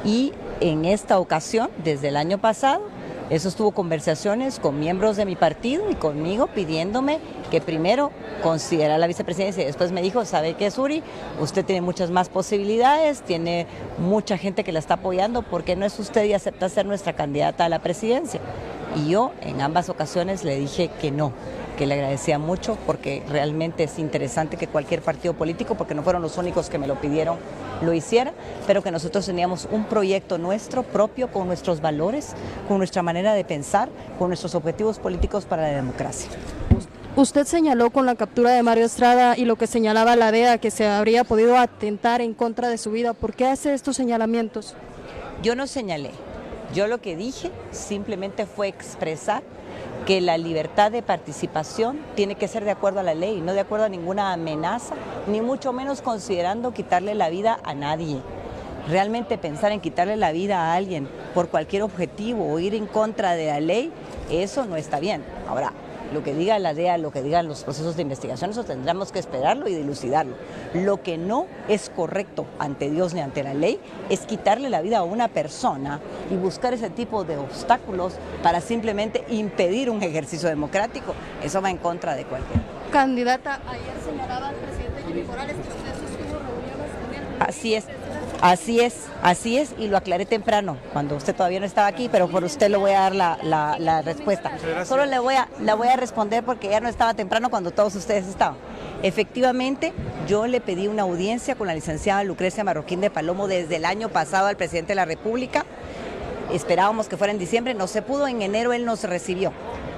y en esta ocasión, desde el año pasado, eso tuvo conversaciones con miembros de mi partido y conmigo pidiéndome que primero considerara la vicepresidencia y después me dijo, ¿sabe qué, Suri? Usted tiene muchas más posibilidades, tiene mucha gente que la está apoyando, ¿por qué no es usted y acepta ser nuestra candidata a la presidencia? Y yo en ambas ocasiones le dije que no, que le agradecía mucho porque realmente es interesante que cualquier partido político, porque no fueron los únicos que me lo pidieron, lo hiciera, pero que nosotros teníamos un proyecto nuestro propio con nuestros valores, con nuestra manera de pensar, con nuestros objetivos políticos para la democracia. Usted señaló con la captura de Mario Estrada y lo que señalaba la DEA que se habría podido atentar en contra de su vida. ¿Por qué hace estos señalamientos? Yo no señalé, yo lo que dije simplemente fue expresar que la libertad de participación tiene que ser de acuerdo a la ley, no de acuerdo a ninguna amenaza, ni mucho menos considerando quitarle la vida a nadie. Realmente pensar en quitarle la vida a alguien por cualquier objetivo o ir en contra de la ley, eso no está bien. Ahora, lo que diga la DEA, lo que digan los procesos de investigación, eso tendremos que esperarlo y dilucidarlo. Lo que no es correcto ante Dios ni ante la ley es quitarle la vida a una persona y buscar ese tipo de obstáculos para simplemente impedir un ejercicio democrático. Eso va en contra de cualquiera. Candidata, ayer señalaba al presidente Jimmy Morales que usted sostuvo reuniones con él. Así es, y lo aclaré temprano, cuando usted todavía no estaba aquí, pero por usted le voy a dar la respuesta. Solo la voy a responder porque ya no estaba temprano cuando todos ustedes estaban. Efectivamente, yo le pedí una audiencia con la licenciada Lucrecia Marroquín de Palomo desde el año pasado al presidente de la República. Esperábamos que fuera en diciembre, no se pudo, en enero él nos recibió.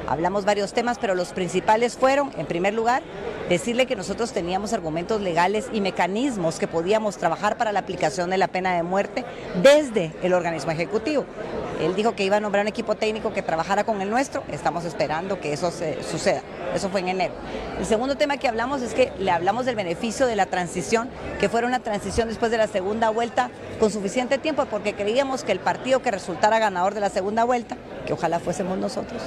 Hablamos varios temas, pero los principales fueron, en primer lugar, decirle que nosotros teníamos argumentos legales y mecanismos que podíamos trabajar para la aplicación de la pena de muerte desde el organismo ejecutivo. Él dijo que iba a nombrar un equipo técnico que trabajara con el nuestro, estamos esperando que eso suceda. Eso fue en enero. El segundo tema que hablamos es que le hablamos del beneficio de la transición, que fuera una transición después de la segunda vuelta con suficiente tiempo, porque creíamos que el partido que resultara ganador de la segunda vuelta, que ojalá fuésemos nosotros,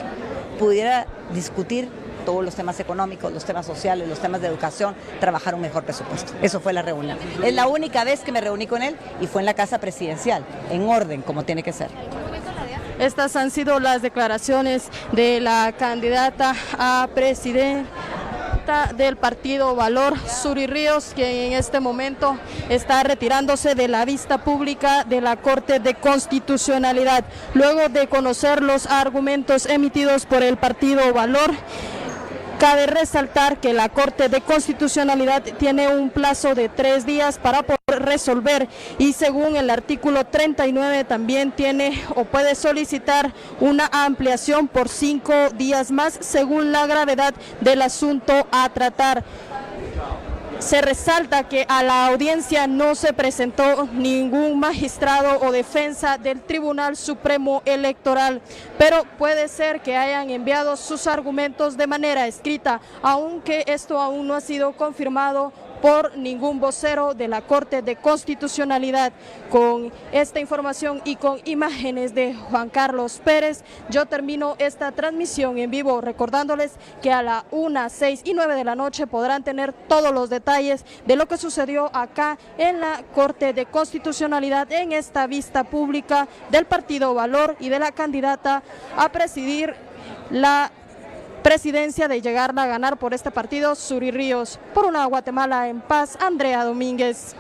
pudiera discutir todos los temas económicos, los temas sociales, los temas de educación, trabajar un mejor presupuesto. Eso fue la reunión. Es la única vez que me reuní con él y fue en la Casa Presidencial, en orden, como tiene que ser. Estas han sido las declaraciones de la candidata a presidenta del Partido Valor, Suri Ríos, quien en este momento está retirándose de la vista pública de la Corte de Constitucionalidad. Luego de conocer los argumentos emitidos por el Partido Valor, cabe resaltar que la Corte de Constitucionalidad tiene un plazo de 3 días para poder resolver y según el artículo 39 también tiene o puede solicitar una ampliación por 5 días más según la gravedad del asunto a tratar. Se resalta que a la audiencia no se presentó ningún magistrado o defensa del Tribunal Supremo Electoral, pero puede ser que hayan enviado sus argumentos de manera escrita, aunque esto aún no ha sido confirmado por ningún vocero de la Corte de Constitucionalidad. Con esta información y con imágenes de Juan Carlos Pérez, yo termino esta transmisión en vivo, recordándoles que a la 1, 6 y 9 de la noche podrán tener todos los detalles de lo que sucedió acá en la Corte de Constitucionalidad en esta vista pública del Partido Valor y de la candidata a presidir la presidencia de llegarla a ganar por este partido, Suri Ríos. Por una Guatemala en paz, Andrea Domínguez.